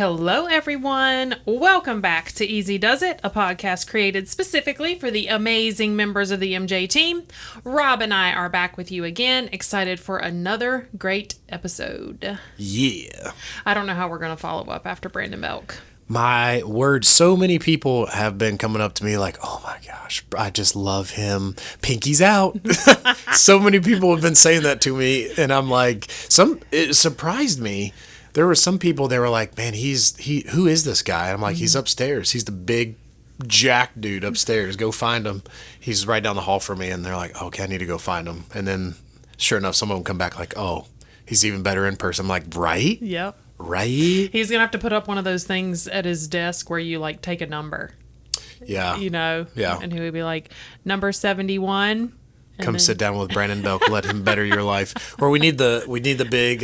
Hello, everyone. Welcome back to Easy Does It, a podcast created specifically for the amazing members of the MJ team. Rob and I are back with you again, excited for another great episode. Yeah. I don't know how we're going to follow up after Brandon Belk. My word, so many people have been coming up to me like, oh my gosh, I just love him. Pinky's out. So many people have been saying that to me. And I'm like, it surprised me. There were some people that were like, man, who is this guy? I'm like, he's upstairs. He's the big jack dude upstairs. Go find him. He's right down the hall from me. And they're like, okay, I need to go find him. And then sure enough, some of them come back like, oh, he's even better in person. I'm like, right? Yep. Right? He's going to have to put up one of those things at his desk where you like take a number. Yeah. You know? Yeah. And he would be like, number 71. Come sit down with Brandon Belk. Let him better your life. Or we need the big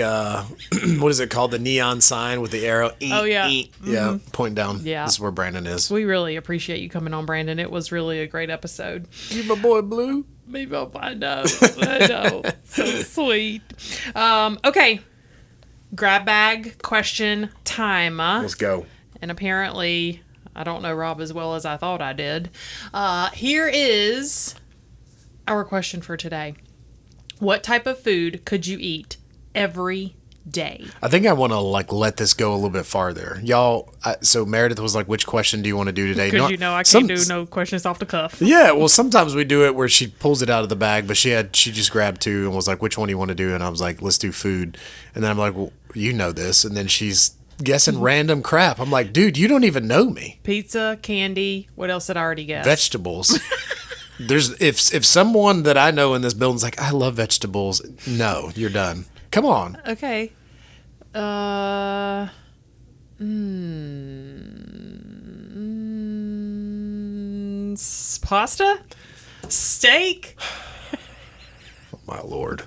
what is it called? The neon sign with the arrow. Oh yeah, yeah, pointing down. Yeah, this is where Brandon is. We really appreciate you coming on, Brandon. It was really a great episode. You my boy Blue. Maybe I know. I know. So sweet. Okay. Grab bag question time. Let's go. And apparently, I don't know Rob as well as I thought I did. Here is our question for today. What type of food could you eat every day? I think I want to let this go a little bit farther. Y'all, so Meredith was like, which question do you want to do today? Because I can't do no questions off the cuff. Yeah, well, sometimes we do it where she pulls it out of the bag, but she just grabbed two and was like, which one do you want to do? And I was like, let's do food. And then I'm like, well, you know this. And then she's guessing random crap. I'm like, dude, you don't even know me. Pizza, candy, what else did I already guess? Vegetables. If someone that I know in this building's like, I love vegetables, no, you're done. Come on. Okay. Pasta? Steak? Oh, my Lord.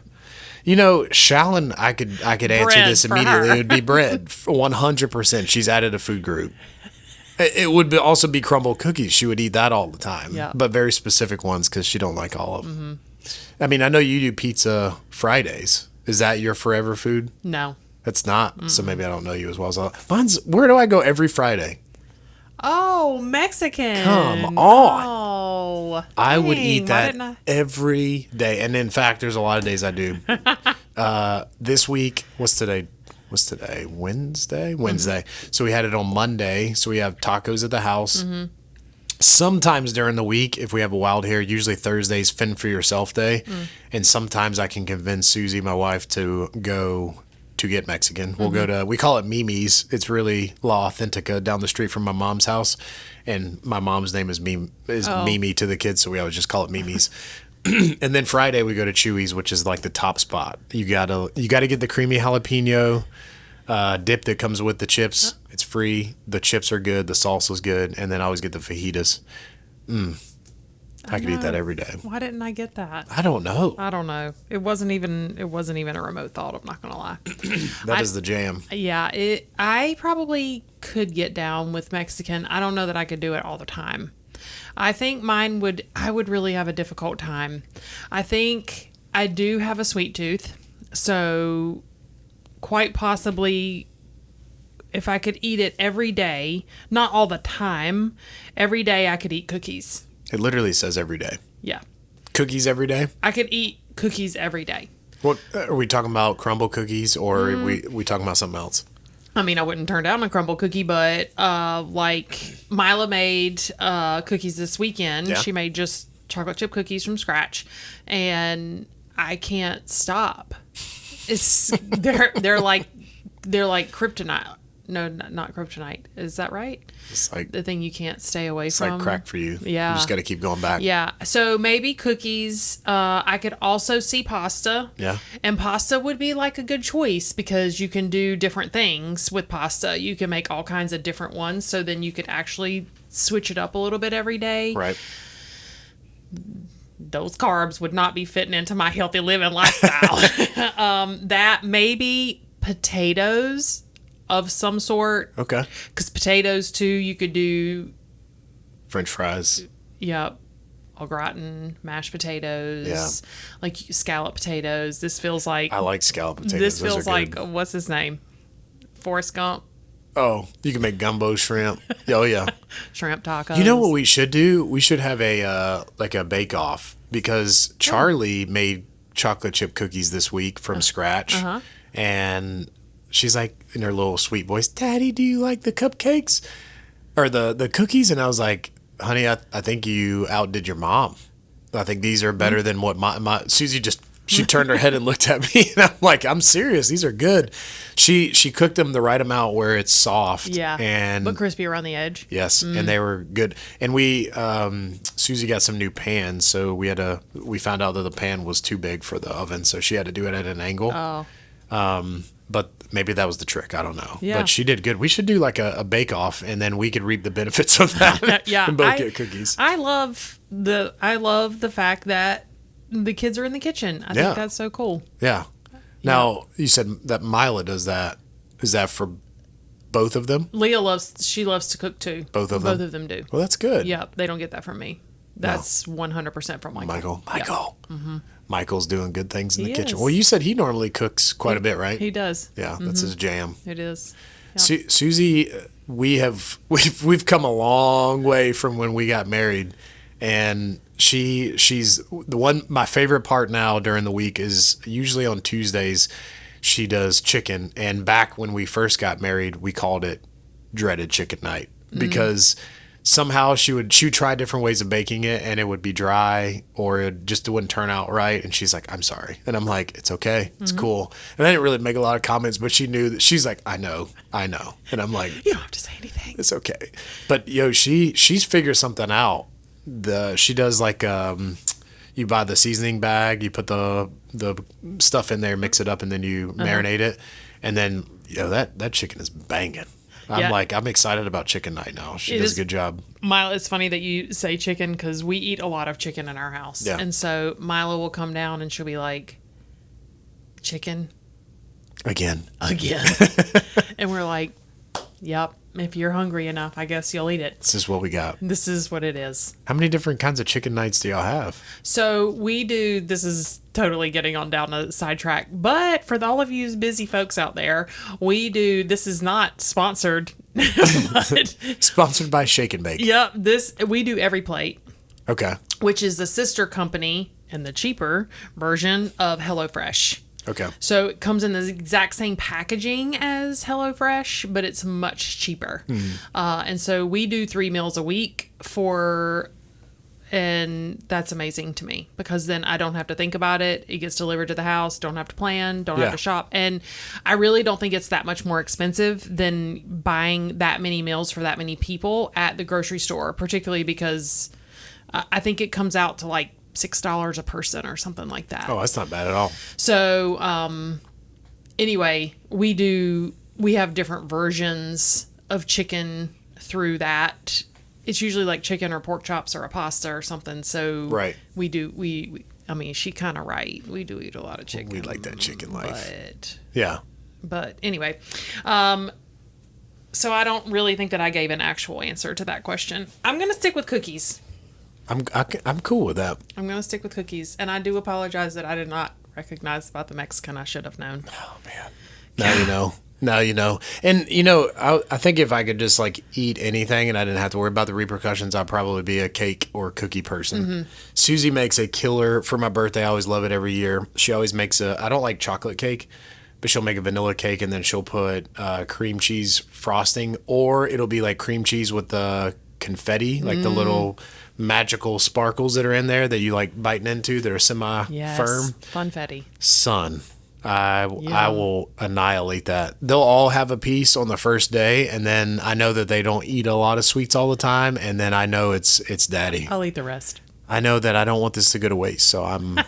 You know, Shallon, I could answer this immediately. It would be bread. 100%. She's added a food group. It would also be crumble cookies. She would eat that all the time. Yeah. But very specific ones because she don't like all of them. Mm-hmm. I mean, I know you do pizza Fridays. Is that your forever food? No. That's not. Mm-mm. So maybe I don't know you as well. Where do I go every Friday? Oh, Mexican. Come on. Oh. I would eat that every day. And in fact, there's a lot of days I do. This week, what's today? Wednesday? So we had it on Monday. So we have tacos at the house. Mm-hmm. Sometimes during the week, if we have a wild hair, usually Thursday's fend for yourself day. And sometimes I can convince Susie, my wife, to go to get Mexican. We'll go to, we call it Mimi's. It's really La Authentica down the street from my mom's house. And my mom's name is Mimi to the kids. So we always just call it Mimi's. And then Friday we go to Chewy's, which is like the top spot. You gotta get the creamy jalapeno dip that comes with the chips. It's free. The chips are good. The salsa's good. And then I always get the fajitas. I could eat that every day. Why didn't I get that? I don't know. It wasn't even a remote thought. I'm not gonna lie. That is the jam. Yeah, I probably could get down with Mexican. I don't know that I could do it all the time. I think I would really have a difficult time. I think I do have a sweet tooth, so quite possibly if I could eat it every day, not all the time, every day I could eat cookies. It literally says every day. Yeah. Cookies every day? I could eat cookies every day. What are we talking about? Crumble cookies, or are we talking about something else? I mean, I wouldn't turn down a crumble cookie, but like Mila made cookies this weekend. Yeah. She made just chocolate chip cookies from scratch, and I can't stop. They're like kryptonite. No, not kryptonite. Is that right? It's like the thing you can't stay away from. It's like crack for you. Yeah. You just got to keep going back. Yeah. So maybe cookies. I could also see pasta. Yeah. And pasta would be like a good choice because you can do different things with pasta. You can make all kinds of different ones. So then you could actually switch it up a little bit every day. Right. Those carbs would not be fitting into my healthy living lifestyle. That maybe potatoes of some sort. Okay. Because potatoes, too, you could do... French fries. Yep. Au gratin, mashed potatoes. Yeah. Like scallop potatoes. This feels like... I like scallop potatoes. This feels like... What's his name? Forrest Gump? Oh, you can make gumbo shrimp. Oh yeah. Shrimp tacos. You know what we should do? We should have a like a bake off because Charlie made chocolate chip cookies this week from scratch, and she's like in her little sweet voice, "Daddy, do you like the cupcakes or the cookies?" And I was like, "Honey, I think you outdid your mom. I think these are better than what my Susie just." She turned her head and looked at me, and I'm like, "I'm serious. These are good." She cooked them the right amount where it's soft, but crispy around the edge. Yes, and they were good. And we Susie got some new pans, so we found out that the pan was too big for the oven, so she had to do it at an angle. But maybe that was the trick. I don't know. Yeah. But she did good. We should do like a bake off, and then we could reap the benefits of that. And both get cookies. I love the fact that the kids are in the kitchen. I think that's so cool. Yeah. Now, you said that Mila does that. Is that for both of them? Leah loves to cook too. Both of them? Both of them do. Well, that's good. Yeah, they don't get that from me. That's 100% from Michael. Michael. Mm-hmm. Michael's doing good things in the kitchen. Well, you said he normally cooks quite a bit, right? He does. Yeah, that's his jam. It is. Yeah. Susie, we've come a long way from when we got married, and she's the one. My favorite part now during the week is usually on Tuesdays. She does chicken, and back when we first got married, we called it dreaded chicken night because somehow she would try different ways of baking it, and it would be dry or it wouldn't turn out right. And she's like, "I'm sorry," and I'm like, "It's okay, it's cool." And I didn't really make a lot of comments, but she knew that. She's like, I know," and I'm like, "You don't have to say anything. It's okay." But she's figured something out. She does like you buy the seasoning bag, you put the stuff in there, mix it up, and then you marinate it, and then that chicken is banging. I'm excited about chicken night now. She does a good job. Mila, it's funny that you say chicken because we eat a lot of chicken in our house. Yeah. And so Mila will come down and she'll be like, "Chicken? Again. And we're like, "Yep. If you're hungry enough, I guess you'll eat it." This is what we got. This is what it is. How many different kinds of chicken nights do y'all have? So we do, this is totally getting on down a sidetrack, but for all of you busy folks out there, this is not sponsored. But, sponsored by Shake and Bake. Yep. We do Every Plate. Okay. Which is the sister company and the cheaper version of HelloFresh. Okay. So it comes in the exact same packaging as HelloFresh, but it's much cheaper. And so we do 3 meals a week and that's amazing to me because then I don't have to think about it. It gets delivered to the house. Don't have to plan. Don't have to shop. And I really don't think it's that much more expensive than buying that many meals for that many people at the grocery store, particularly because I think it comes out to like $6 a person or something like that. Oh, that's not bad at all. So, anyway, we have different versions of chicken through that. It's usually like chicken or pork chops or a pasta or something. So right. I mean, she kind of right. We do eat a lot of chicken. We like that chicken life. But, But anyway, so I don't really think that I gave an actual answer to that question. I'm going to stick with cookies. I'm cool with that. I'm going to stick with cookies. And I do apologize that I did not recognize about the Mexican. I should have known. Oh, man. Now you know. Now you know. And, I think if I could just, like, eat anything and I didn't have to worry about the repercussions, I'd probably be a cake or cookie person. Susie makes a killer for my birthday. I always love it every year. She always makes I don't like chocolate cake, but she'll make a vanilla cake and then she'll put cream cheese frosting, or it'll be, like, cream cheese with the confetti, like the little magical sparkles that are in there that you like biting into that are semi-firm. Yes, funfetti. Son, I will annihilate that. They'll all have a piece on the first day, and then I know that they don't eat a lot of sweets all the time, and then I know it's daddy. I'll eat the rest. I know that I don't want this to go to waste, so I'm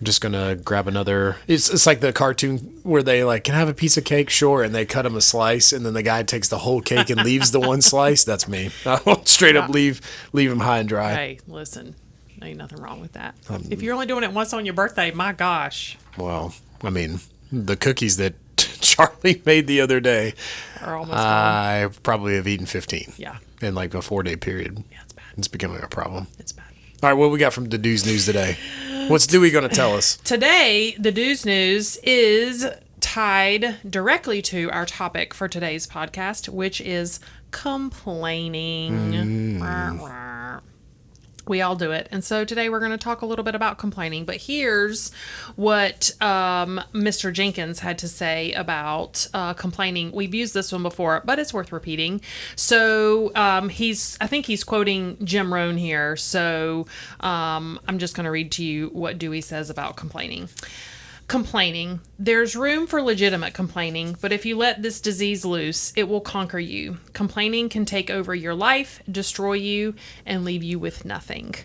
just gonna grab another. It's like the cartoon where they like, "Can I have a piece of cake?" Sure, and they cut him a slice, and then the guy takes the whole cake and leaves the one slice. That's me. I'll straight up leave him high and dry. Hey, listen, ain't nothing wrong with that. If you're only doing it once on your birthday, my gosh. Well, I mean, the cookies that Charlie made the other day, are almost I probably have eaten 15. Yeah. In like a 4-day period. Yeah, it's bad. It's becoming a problem. It's bad. All right, what we got from the Dude's News today? What's Dewey going to tell us? Today, the Dude's News is tied directly to our topic for today's podcast, which is complaining. We all do it. And so today we're going to talk a little bit about complaining. But here's what Mr. Jenkins had to say about complaining. We've used this one before, but it's worth repeating. So I think he's quoting Jim Rohn here. So I'm just going to read to you what Dewey says about complaining. Complaining. There's room for legitimate complaining, but if you let this disease loose, it will conquer you. Complaining can take over your life, destroy you, and leave you with nothing.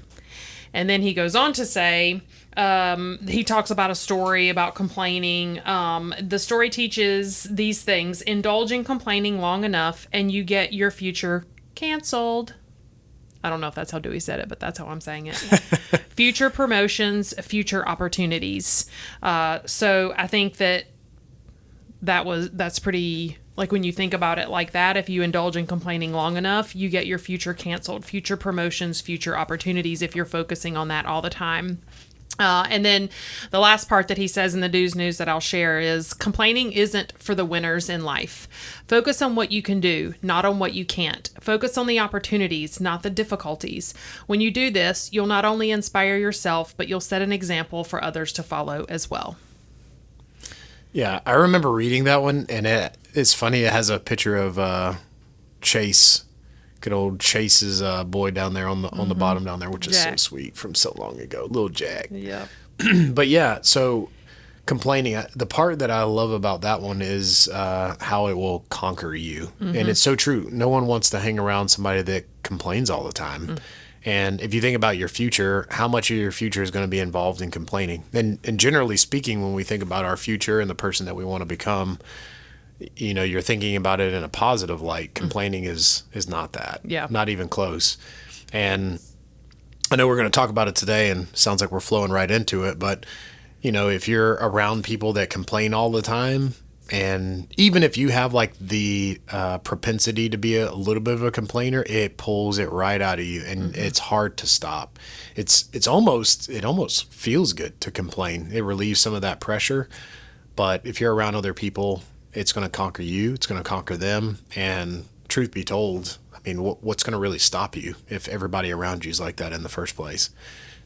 And then he goes on to say, he talks about a story about complaining. The story teaches these things. Indulge in complaining long enough, and you get your future canceled. I don't know if that's how Dewey said it, but that's how I'm saying it. Future promotions, future opportunities. So I think that's pretty, like when you think about it like that, if you indulge in complaining long enough, you get your future canceled, future promotions, future opportunities if you're focusing on that all the time. And then the last part that he says in the Do's News that I'll share is complaining isn't for the winners in life. Focus on what you can do, not on what you can't. Focus on the opportunities, not the difficulties. When you do this, you'll not only inspire yourself, but you'll set an example for others to follow as well. Yeah, I remember reading that one, and it's funny. It has a picture of Chase. Good old Chase's boy down there on the bottom down there, which is Jack. so sweet from so long ago. Little Jack. Yeah. But yeah, so complaining, the part that I love about that one is how it will conquer you. And it's so true. No one wants to hang around somebody that complains all the time. And if you think about your future, how much of your future is going to be involved in complaining? And generally speaking, when we think about our future and the person that we want to become, you know, you're thinking about it in a positive light. Complaining is not that. Yeah. Not even close. And I know we're going to talk about it today, and sounds like we're flowing right into it. But, you know, if you're around people that complain all the time, and even if you have like the propensity to be a little bit of a complainer, it pulls it right out of you, and it's hard to stop. It almost feels good to complain. It relieves some of that pressure. But if you're around other people, it's going to conquer you. It's going to conquer them. And truth be told, I mean, what's going to really stop you if everybody around you is like that in the first place?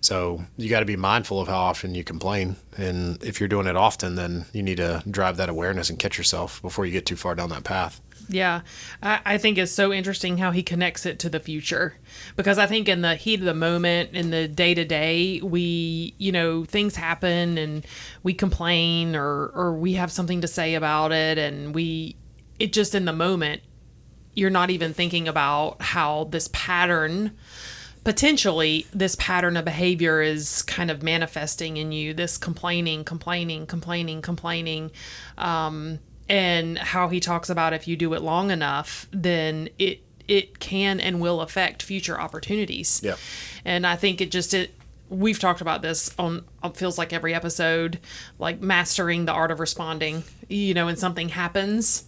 So you got to be mindful of how often you complain. And if you're doing it often, then you need to drive that awareness and catch yourself before you get too far down that path. Yeah, I think it's so interesting how he connects it to the future, because I think in the heat of the moment, in the day to day, we, you know, things happen and we complain or we have something to say about it, and it just in the moment, you're not even thinking about how potentially this pattern of behavior is kind of manifesting in you, this complaining. And how he talks about if you do it long enough, then it can and will affect future opportunities. Yeah. And I think we've talked about this on feels like every episode, like mastering the art of responding. You know, when something happens,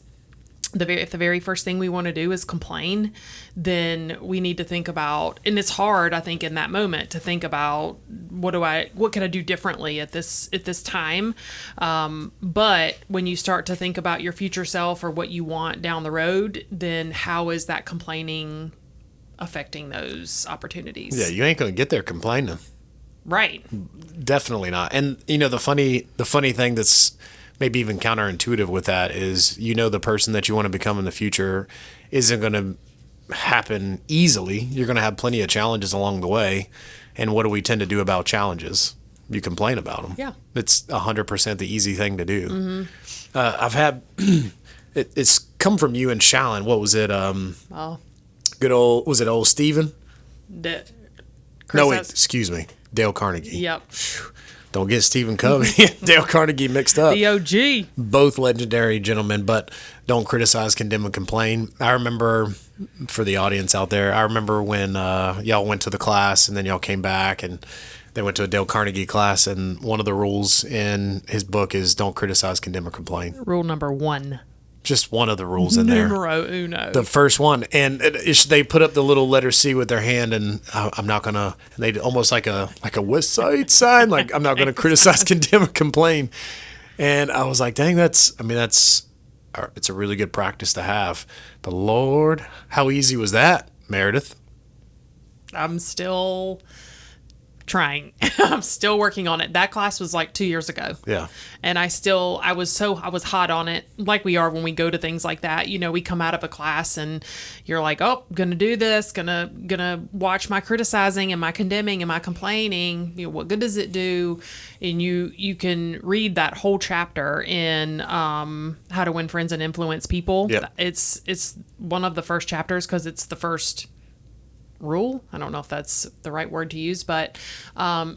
if the very first thing we want to do is complain, then we need to think about, and it's hard, I think, in that moment to think about what can I do differently at this time. But when you start to think about your future self or what you want down the road, then how is that complaining affecting those opportunities? Yeah, you ain't going to get there complaining. Right. Definitely not. And you know, the funny thing that's maybe even counterintuitive with that is, you know, the person that you want to become in the future isn't going to happen easily. You're going to have plenty of challenges along the way. And what do we tend to do about challenges? You complain about them. Yeah. It's 100% the easy thing to do. I've had, it's come from you and Shallon. What was it? Good old, was it old Steven? Excuse me. Dale Carnegie. Yep. Don't get Stephen Covey and Dale Carnegie mixed up. The OG. Both legendary gentlemen, but don't criticize, condemn, and complain. I remember, for the audience out there, I remember when y'all went to the class and then y'all came back and they went to a Dale Carnegie class, and one of the rules in his book is don't criticize, condemn, or complain. Rule number 1. Just one of the rules in there. Numero uno. The first one. And they put up the little letter C with their hand, and I'm not going to, they almost like a West Side sign, like I'm not going to criticize, condemn, or complain. And I was like, dang, it's a really good practice to have. But Lord, how easy was that, Meredith? I'm still trying. I'm still working on it. That class was like 2 years ago. Yeah. And I was hot on it, like we are when we go to things like that. You know, we come out of a class and you're like, oh, gonna do this, gonna watch my criticizing and my condemning and my complaining. You know, what good does it do? And you can read that whole chapter in How to Win Friends and Influence People. Yep. It's one of the first chapters because it's the first rule. I don't know if that's the right word to use, but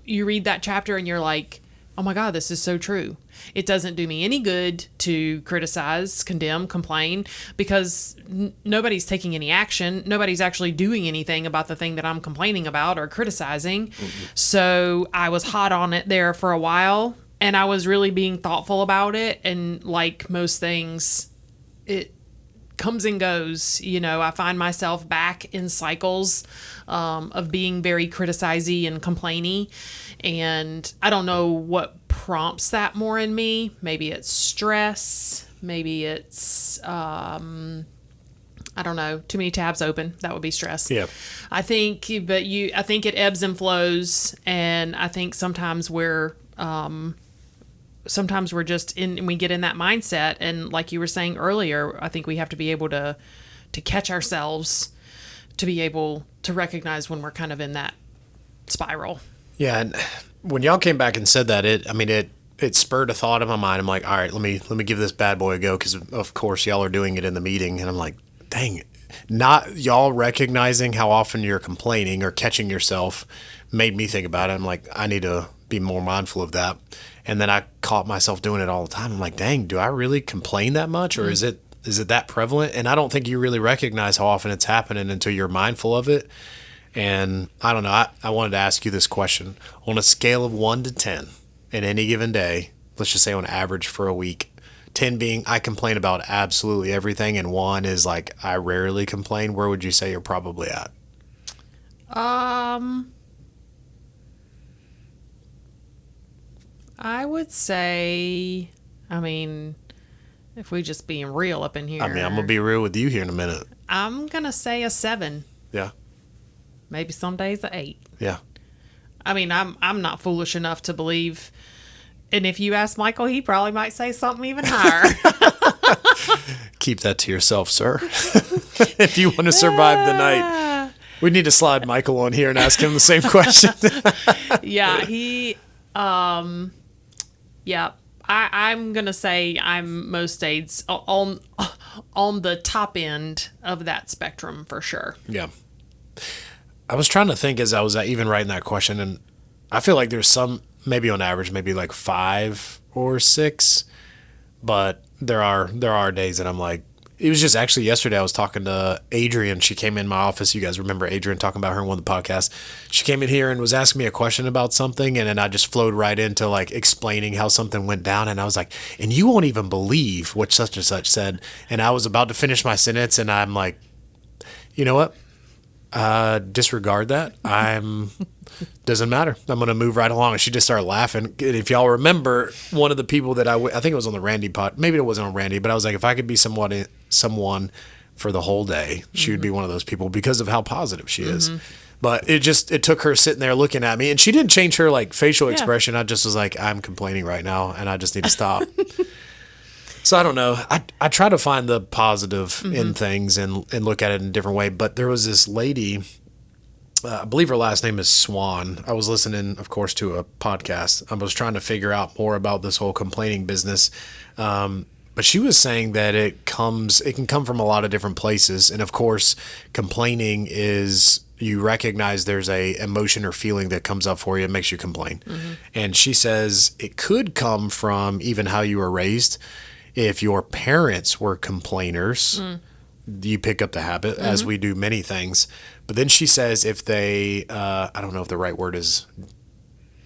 you read that chapter and you're like, oh my God, this is so true. It doesn't do me any good to criticize, condemn, complain, because nobody's taking any action. Nobody's actually doing anything about the thing that I'm complaining about or criticizing. Mm-hmm. So I was hot on it there for a while, and I was really being thoughtful about it. And like most things, it comes and goes. You know, I find myself back in cycles of being very criticizing and complaining, and I don't know what prompts that more in me. Maybe it's stress, maybe it's I don't know, too many tabs open. That would be stress. Yeah. I think it ebbs and flows, and I think sometimes we're just we get in that mindset, and like you were saying earlier, I think we have to be able to catch ourselves, to be able to recognize when we're kind of in that spiral. Yeah, and when y'all came back and said that, it spurred a thought in my mind. I'm like, all right, let me give this bad boy a go, because of course y'all are doing it in the meeting, and I'm like, dang, not y'all recognizing how often you're complaining or catching yourself made me think about it. I'm like, I need to be more mindful of that. And then I caught myself doing it all the time. I'm like, dang, do I really complain that much, or is it that prevalent? And I don't think you really recognize how often it's happening until you're mindful of it. And I don't know. I wanted to ask you this question. On a scale of 1 to 10 in any given day, let's just say on average for a week, 10 being I complain about absolutely everything, and 1 is like I rarely complain, where would you say you're probably at? I would say, I mean, if we just being real up in here. I mean, I'm going to be real with you here in a minute. I'm going to say a 7. Yeah. Maybe some days a 8. Yeah. I mean, I'm not foolish enough to believe. And if you ask Michael, he probably might say something even higher. Keep that to yourself, sir. If you want to survive the night. We need to slide Michael on here and ask him the same question. Yeah, I'm going to say I'm most days on the top end of that spectrum for sure. Yeah. I was trying to think as I was even writing that question, and I feel like there's some, maybe on average, maybe like 5 or 6, but there are days that I'm like, it was just actually yesterday I was talking to Adrian. She came in my office. You guys remember Adrian, talking about her in one of the podcasts. She came in here and was asking me a question about something, and then I just flowed right into like explaining how something went down, and I was like, and you won't even believe what such and such said. And I was about to finish my sentence, and I'm like, you know what? Disregard that. Doesn't matter. I'm going to move right along. And she just started laughing. And if y'all remember, one of the people that I think it was on the Randy pod, maybe it wasn't on Randy, but I was like, if I could be someone for the whole day, she would be one of those people because of how positive she is. But it took her sitting there looking at me, and she didn't change her like facial expression. I just was like, I'm complaining right now and I just need to stop. So I don't know. I try to find the positive in things and look at it in a different way. But there was this lady, I believe her last name is Swan. I was listening, of course, to a podcast. I was trying to figure out more about this whole complaining business. But she was saying that it can come from a lot of different places. And of course, complaining is you recognize there's a emotion or feeling that comes up for you and makes you complain. And she says it could come from even how you were raised. If your parents were complainers, you pick up the habit, as we do many things. But then she says if they, I don't know if the right word is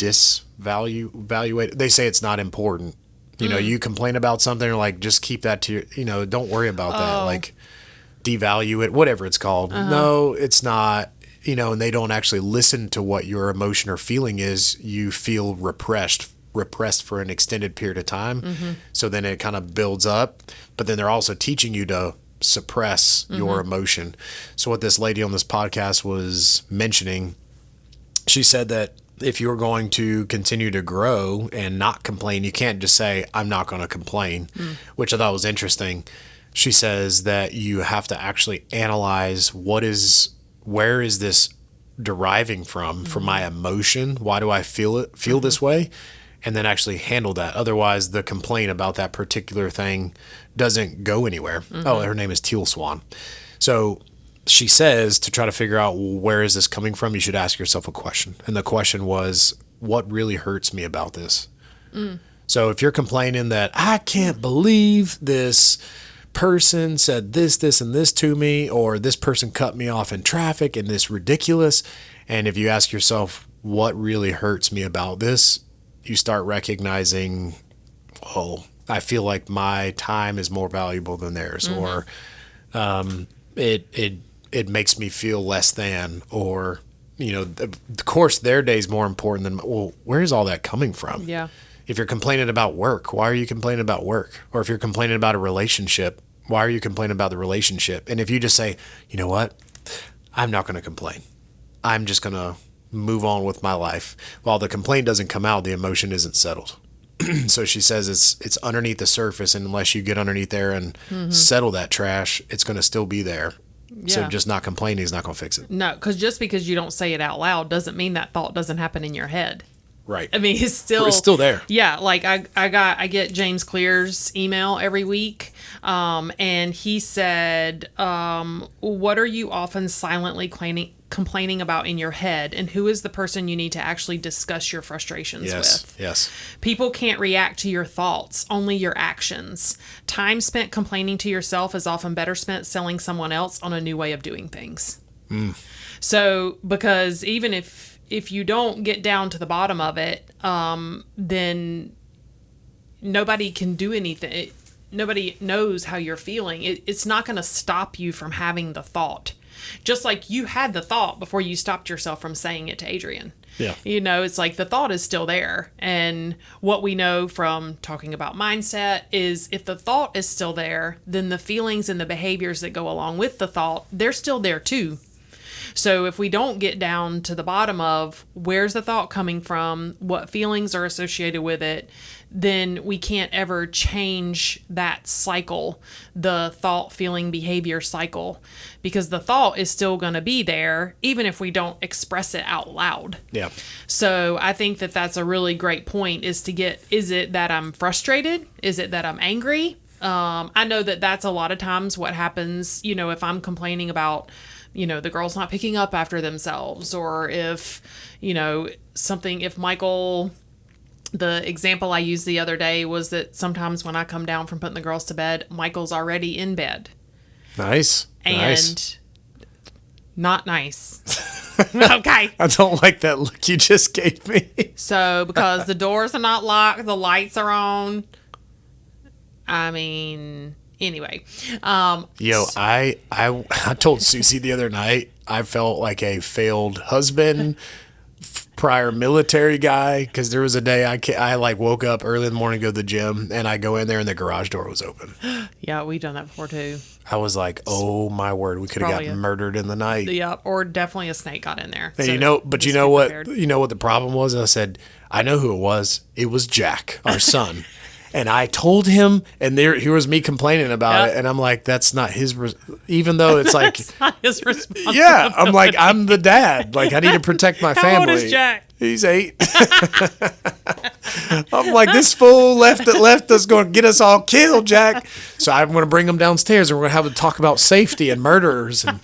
evaluate. They say it's not important. You know, you complain about something, or like, just keep that to your, don't worry about that. Like, devalue it, whatever it's called. No, it's not, and they don't actually listen to what your emotion or feeling is. You feel repressed repressed for an extended period of time. So then it kind of builds up, but then they're also teaching you to suppress your emotion. So what this lady on this podcast was mentioning, she said that if you're going to continue to grow and not complain, you can't just say, I'm not going to complain, which I thought was interesting. She says that you have to actually analyze where is this deriving from my emotion? Why do I feel this way? And then actually handle that. Otherwise, the complaint about that particular thing doesn't go anywhere. Oh, her name is Teal Swan. So she says to try to figure out where is this coming from, you should ask yourself a question. And the question was, what really hurts me about this? So if you're complaining that I can't believe this person said this, and this to me, or this person cut me off in traffic and this ridiculous. And if you ask yourself, what really hurts me about this? You start recognizing, oh, I feel like my time is more valuable than theirs, or it makes me feel less than, or, of course their day is more important than, well, where's all that coming from? Yeah. If you're complaining about work, why are you complaining about work? Or if you're complaining about a relationship, why are you complaining about the relationship? And if you just say, you know what, I'm not going to complain. I'm just going to move on with my life. While the complaint doesn't come out, the emotion isn't settled. So she says it's underneath the surface, and unless you get underneath there and settle that trash, it's going to still be there. Yeah. So just not complaining is not going to fix it. No, just because you don't say it out loud doesn't mean that thought doesn't happen in your head. Right. I mean, it's still there. Yeah. Like I get James Clear's email every week. And he said, what are you often silently complaining about in your head, and who is the person you need to actually discuss your frustrations with? Yes. People can't react to your thoughts, only your actions. Time spent complaining to yourself is often better spent selling someone else on a new way of doing things. So, because even if you don't get down to the bottom of it, then nobody can do anything. Nobody knows how you're feeling. It's not going to stop you from having the thought. Just like you had the thought before you stopped yourself from saying it to Adrian. Yeah. It's like the thought is still there. And what we know from talking about mindset is if the thought is still there, then the feelings and the behaviors that go along with the thought, they're still there too. So if we don't get down to the bottom of where's the thought coming from, what feelings are associated with it, then we can't ever change that cycle, the thought, feeling, behavior cycle, because the thought is still going to be there even if we don't express it out loud. Yeah. So I think that that's a really great point, is it that I'm frustrated? Is it that I'm angry? I know that that's a lot of times what happens, if I'm complaining about the girl's not picking up after themselves, or if, if Michael, the example I used the other day was that sometimes when I come down from putting the girls to bed, Michael's already in bed. Nice. Not nice. Okay. I don't like that look you just gave me. So, because the doors are not locked, the lights are on. I mean... Anyway, I told Susie the other night I felt like a failed husband, prior military guy, because there was a day I woke up early in the morning to go to the gym, and I go in there and the garage door was open. Yeah, we've done that before too. I was like, oh my word, we could have gotten murdered in the night. Yeah, or definitely a snake got in there. And you know what the problem was? I said, I know who it was. It was Jack, our son. And I told him, and here was me complaining about it, and I'm like, that's not his, even though it's like, it's not his responsibility. Yeah, I'm like, I'm the dad. Like, I need to protect my family. How old is Jack? He's 8. I'm like, this fool left us going to get us all killed, Jack. So I'm going to bring him downstairs, and we're going to have a talk about safety and murderers, and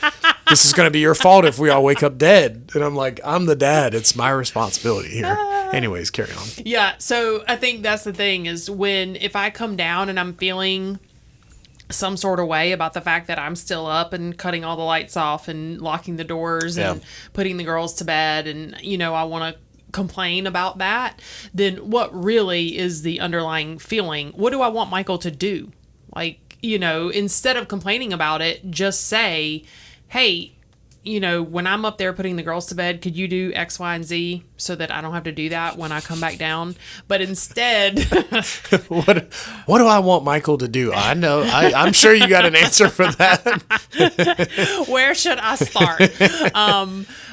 this is going to be your fault if we all wake up dead. And I'm like, I'm the dad. It's my responsibility here. Anyways, carry on. Yeah, so I think that's the thing is if I come down and I'm feeling some sort of way about the fact that I'm still up and cutting all the lights off and locking the doors and putting the girls to bed, and, I want to complain about that, then what really is the underlying feeling? What do I want Michael to do? Like, instead of complaining about it, just say, hey, when I'm up there putting the girls to bed, could you do X, Y, and Z so that I don't have to do that when I come back down? But instead, what do I want Michael to do? I know. I'm sure you got an answer for that. Where should I start?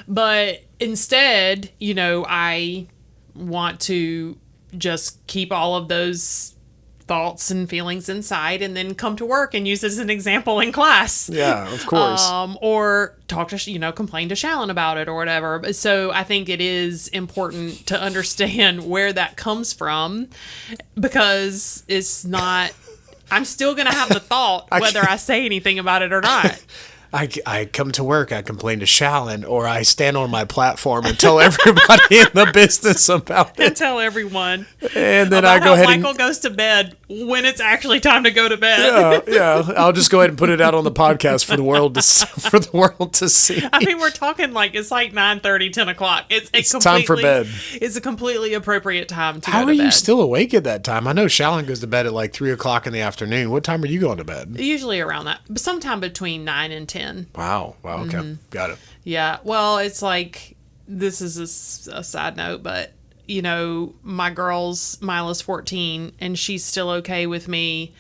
But instead, I want to just keep all of those thoughts and feelings inside and then come to work and use it as an example in class. Yeah, of course. Or talk to, complain to Shallon about it or whatever. So I think it is important to understand where that comes from, because it's not, I'm still going to have the thought whether I say anything about it or not. I come to work, I complain to Shallon, or I stand on my platform and tell everybody in the business about it. And tell everyone. And then I go ahead Michael goes to bed when it's actually time to go to bed. Yeah. I'll just go ahead and put it out on the podcast for the world to see. I mean, we're talking it's like 9:30, 10 o'clock. It's time for bed. It's a completely appropriate time to How go to bed. are you still awake at that time? I know Shallon goes to bed at like 3 o'clock in the afternoon. What time are you going to bed? Usually around that, but sometime between 9 and 10. Wow. Okay. Mm-hmm. Got it. Yeah. Well, it's like, this is a side note, but my girl's, Mila's 14, and she's still okay with me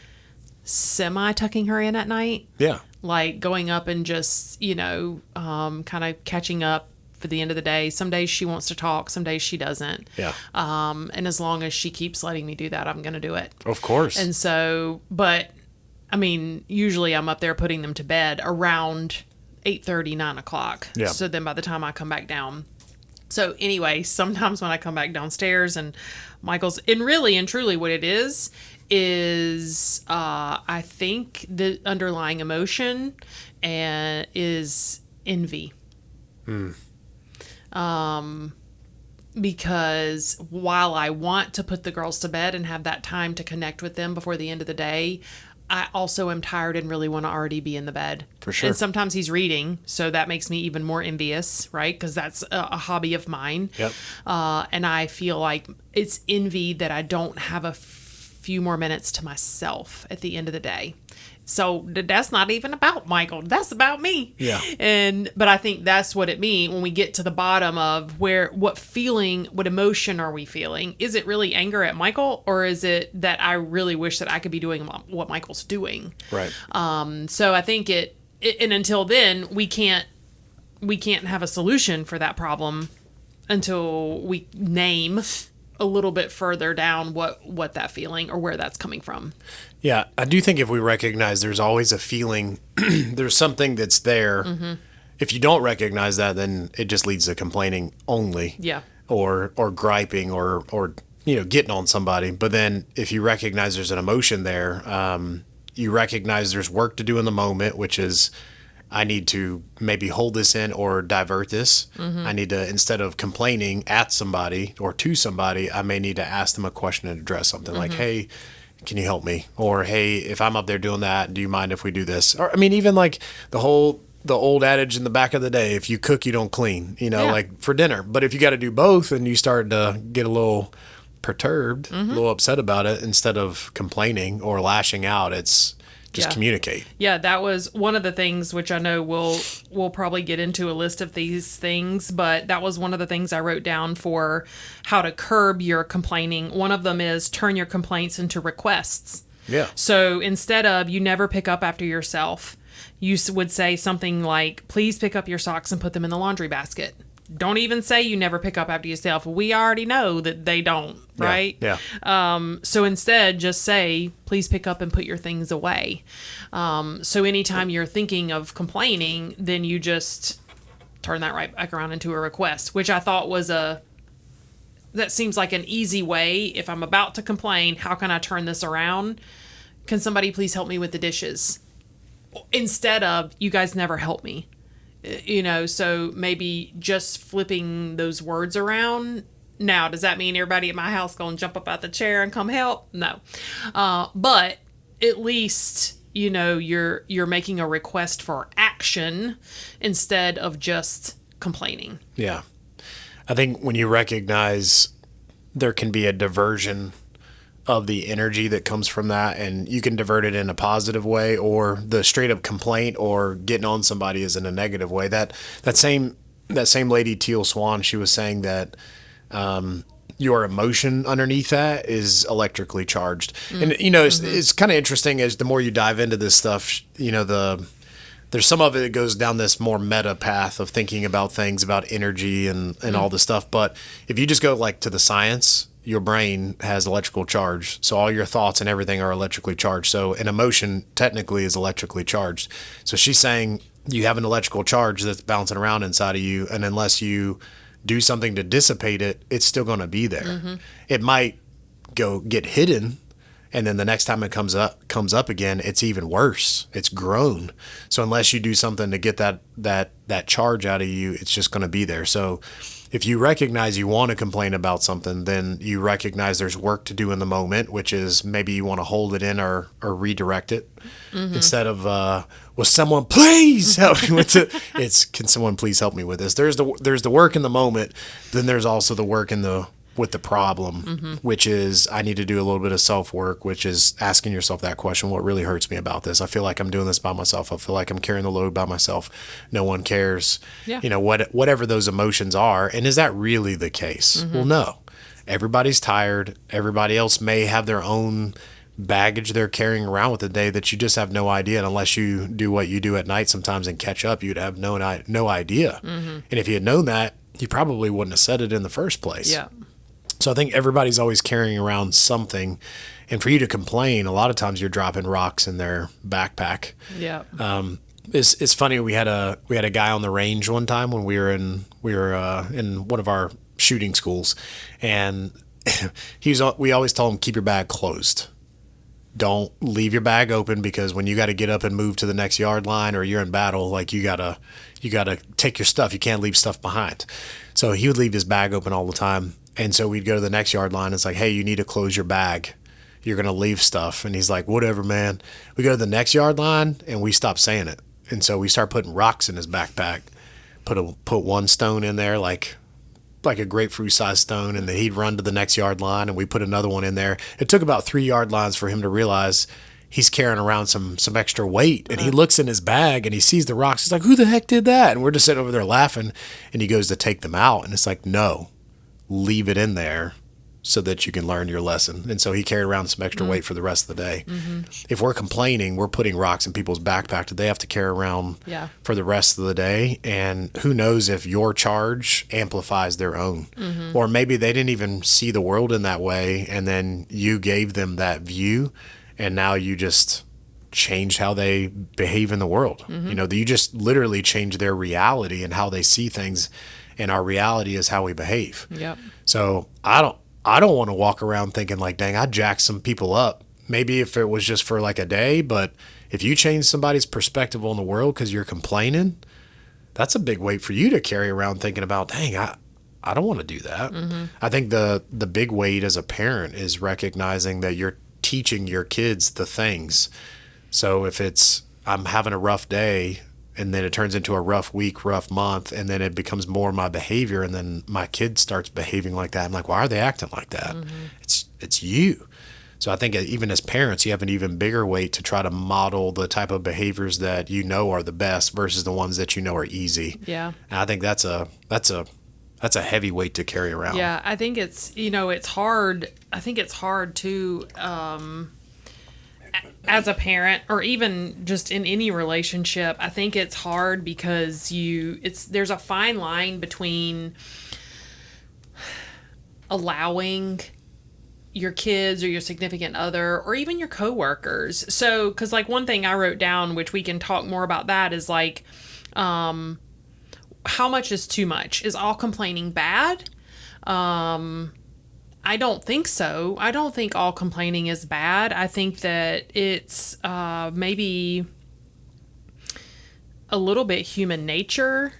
semi-tucking her in at night. Yeah. Like going up and just, kind of catching up for the end of the day. Some days she wants to talk, some days she doesn't. Yeah. And as long as she keeps letting me do that, I'm going to do it. Of course. And so, but I mean, usually I'm up there putting them to bed around 8:30, 9 o'clock. Yeah. So then by the time I come back down. So anyway, sometimes when I come back downstairs and Michael's, and really and truly what it is I think the underlying emotion is envy. Because while I want to put the girls to bed and have that time to connect with them before the end of the day, I also am tired and really want to already be in the bed. For sure. And sometimes he's reading, so that makes me even more envious, right? Because that's a hobby of mine. Yep. And I feel like it's envy that I don't have a few more minutes to myself at the end of the day. So that's not even about Michael. That's about me. Yeah. But I think that's what it means when we get to the bottom of what emotion are we feeling? Is it really anger at Michael, or is it that I really wish that I could be doing what Michael's doing? Right. So I think and until then we can't have a solution for that problem until we name a little bit further down what that feeling or where that's coming from. Yeah, I do think if we recognize there's always a feeling, there's something that's there. Mm-hmm. If you don't recognize that, then it just leads to complaining only. Yeah. Or griping or getting on somebody. But then if you recognize there's an emotion there, you recognize there's work to do in the moment, which is I need to maybe hold this in or divert this. Mm-hmm. I need to, instead of complaining at somebody or to somebody, I may need to ask them a question and address something like, hey, can you help me? Or, hey, if I'm up there doing that, do you mind if we do this? Or, I mean, even like the old adage in the back of the day, if you cook, you don't clean, like for dinner. But if you got to do both and you start to get a little perturbed, a little upset about it, instead of complaining or lashing out, it's just communicate. Yeah, that was one of the things, which I know we'll probably get into a list of these things, but that was one of the things I wrote down for how to curb your complaining. One of them is turn your complaints into requests. Yeah. So instead of you never pick up after yourself, you would say something like, please pick up your socks and put them in the laundry basket. Don't even say you never pick up after yourself. We already know that they don't, right? Yeah. So instead, just say, please pick up and put your things away. So anytime you're thinking of complaining, then you just turn that right back around into a request, which I thought was that seems like an easy way. If I'm about to complain, how can I turn this around? Can somebody please help me with the dishes? Instead of, you guys never help me. So maybe just flipping those words around. Now, does that mean everybody at my house going to jump up out the chair and come help? No. But at least, you're making a request for action instead of just complaining. Yeah. I think when you recognize there can be a diversion of the energy that comes from that, and you can divert it in a positive way, or the straight up complaint or getting on somebody is in a negative way. That same lady, Teal Swan, she was saying that your emotion underneath that is electrically charged. And it's kind of interesting as the more you dive into this stuff, there's some of it that goes down this more meta path of thinking about things, about energy and all this stuff. But if you just go like to the science, your brain has electrical charge. So all your thoughts and everything are electrically charged. So an emotion technically is electrically charged. So she's saying you have an electrical charge that's bouncing around inside of you. And unless you do something to dissipate it, it's still going to be there. It might go get hidden. And then the next time it comes up again, it's even worse. It's grown. So unless you do something to get that charge out of you, it's just going to be there. So if you recognize you want to complain about something, then you recognize there's work to do in the moment, which is maybe you want to hold it in or redirect it instead of, will someone please help me with it? It's, can someone please help me with this? There's the work in the moment. Then there's also the work with the problem, which is I need to do a little bit of self-work, which is asking yourself that question: what really hurts me about this? I feel like I'm doing this by myself. I feel like I'm carrying the load by myself. No one cares. Yeah. Whatever those emotions are. And is that really the case? Well, no. Everybody's tired. Everybody else may have their own baggage they're carrying around with the day that you just have no idea. And unless you do what you do at night sometimes and catch up, you'd have no idea. And if you had known that, you probably wouldn't have said it in the first place. Yeah. So I think everybody's always carrying around something, and for you to complain, a lot of times you're dropping rocks in their backpack. Yeah. It's funny. We had a guy on the range one time when we were in one of our shooting schools, and we always told him, keep your bag closed. Don't leave your bag open, because when you got to get up and move to the next yard line or you're in battle, like you gotta take your stuff. You can't leave stuff behind. So he would leave his bag open all the time. And so we'd go to the next yard line. It's like, hey, you need to close your bag. You're going to leave stuff. And he's like, whatever, man. We go to the next yard line and we stop saying it. And so we start putting rocks in his backpack, put one stone in there, like a grapefruit sized stone. And then he'd run to the next yard line and we put another one in there. It took about 3 yard lines for him to realize he's carrying around some extra weight. And he looks in his bag and he sees the rocks. He's like, who the heck did that? And we're just sitting over there laughing. And he goes to take them out. And it's like, no. Leave it in there so that you can learn your lesson. And so he carried around some extra weight for the rest of the day. If we're complaining, we're putting rocks in people's backpack that they have to carry around for the rest of the day. And who knows if your charge amplifies their own. Or maybe they didn't even see the world in that way, and then you gave them that view, and now you just changed how they behave in the world. You just literally changed their reality and how they see things. And our reality is how we behave. Yep. So I don't want to walk around thinking like, dang, I jacked some people up. Maybe if it was just for like a day, but if you change somebody's perspective on the world because you're complaining, that's a big weight for you to carry around thinking about, dang, I don't want to do that. I think the big weight as a parent is recognizing that you're teaching your kids the things. So if it's, I'm having a rough day, and then it turns into a rough week, rough month, and then it becomes more my behavior, and then my kid starts behaving like that. I'm like, why are they acting like that? It's you. So I think even as parents, you have an even bigger weight to try to model the type of behaviors that you know are the best versus the ones that you know are easy. Yeah. And I think that's a heavy weight to carry around. Yeah, I think it's hard. I think it's hard to as a parent, or even just in any relationship. I think it's hard because there's a fine line between allowing your kids or your significant other or even your coworkers. So, because like one thing I wrote down, which we can talk more about, that is like, how much is too much? Is all complaining bad? I don't think so. I don't think all complaining is bad. I think that it's maybe a little bit human nature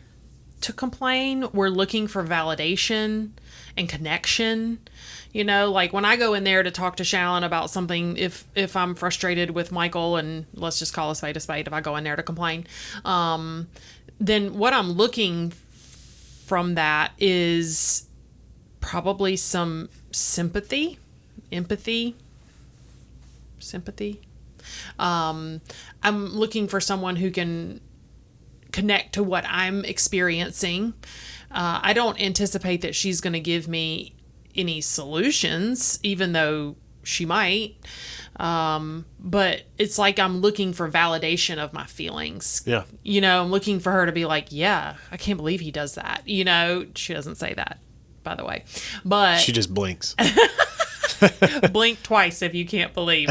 to complain. We're looking for validation and connection. Like when I go in there to talk to Shallon about something, if I'm frustrated with Michael, and let's just call a spade, if I go in there to complain, then what I'm looking from that is probably some sympathy, empathy, sympathy. I'm looking for someone who can connect to what I'm experiencing. I don't anticipate that she's going to give me any solutions, even though she might. But it's like I'm looking for validation of my feelings. Yeah. You know, I'm looking for her to be like, yeah, I can't believe he does that. You know, she doesn't say that, by the way. But she just blinks. blink twice if you can't believe.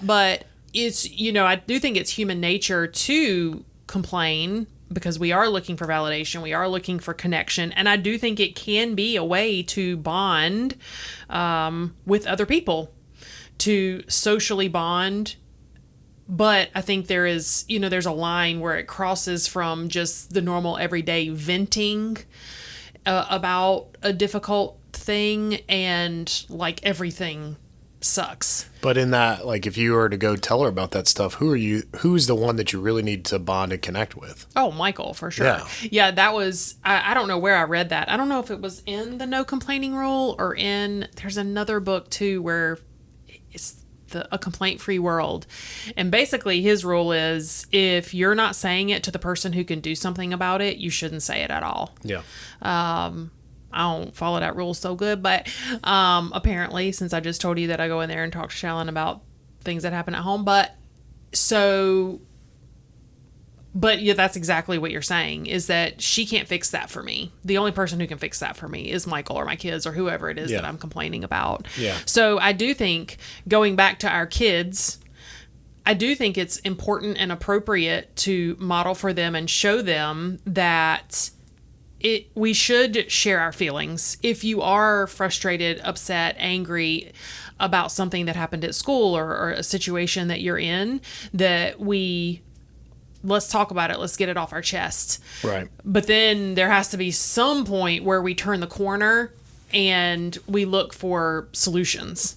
But it's, you know, I do think it's human nature to complain because we are looking for validation. We are looking for connection. And I do think it can be a way to bond with other people, to socially bond. But I think there is, you know, there's a line where it crosses from just the normal everyday venting about a difficult thing and like everything sucks. But in that, like, if you were to go tell her about that stuff, who's the one that you really need to bond and connect with? Oh, Michael, for sure. Yeah, that was, I don't know where I read that. I don't know if it was in the no complaining rule or there's another book too where it's a complaint-free world. And basically his rule is if you're not saying it to the person who can do something about it, you shouldn't say it at all. Yeah. I don't follow that rule so good, but apparently, since I just told you that I go in there and talk to Shallon about things that happen at home, but yeah, that's exactly what you're saying, is that she can't fix that for me. The only person who can fix that for me is Michael or my kids or whoever it is that I'm complaining about. Yeah. So I do think, going back to our kids, I do think it's important and appropriate to model for them and show them that we should share our feelings. If you are frustrated, upset, angry about something that happened at school or a situation that you're in, that let's talk about it. Let's get it off our chest. Right. But then there has to be some point where we turn the corner and we look for solutions.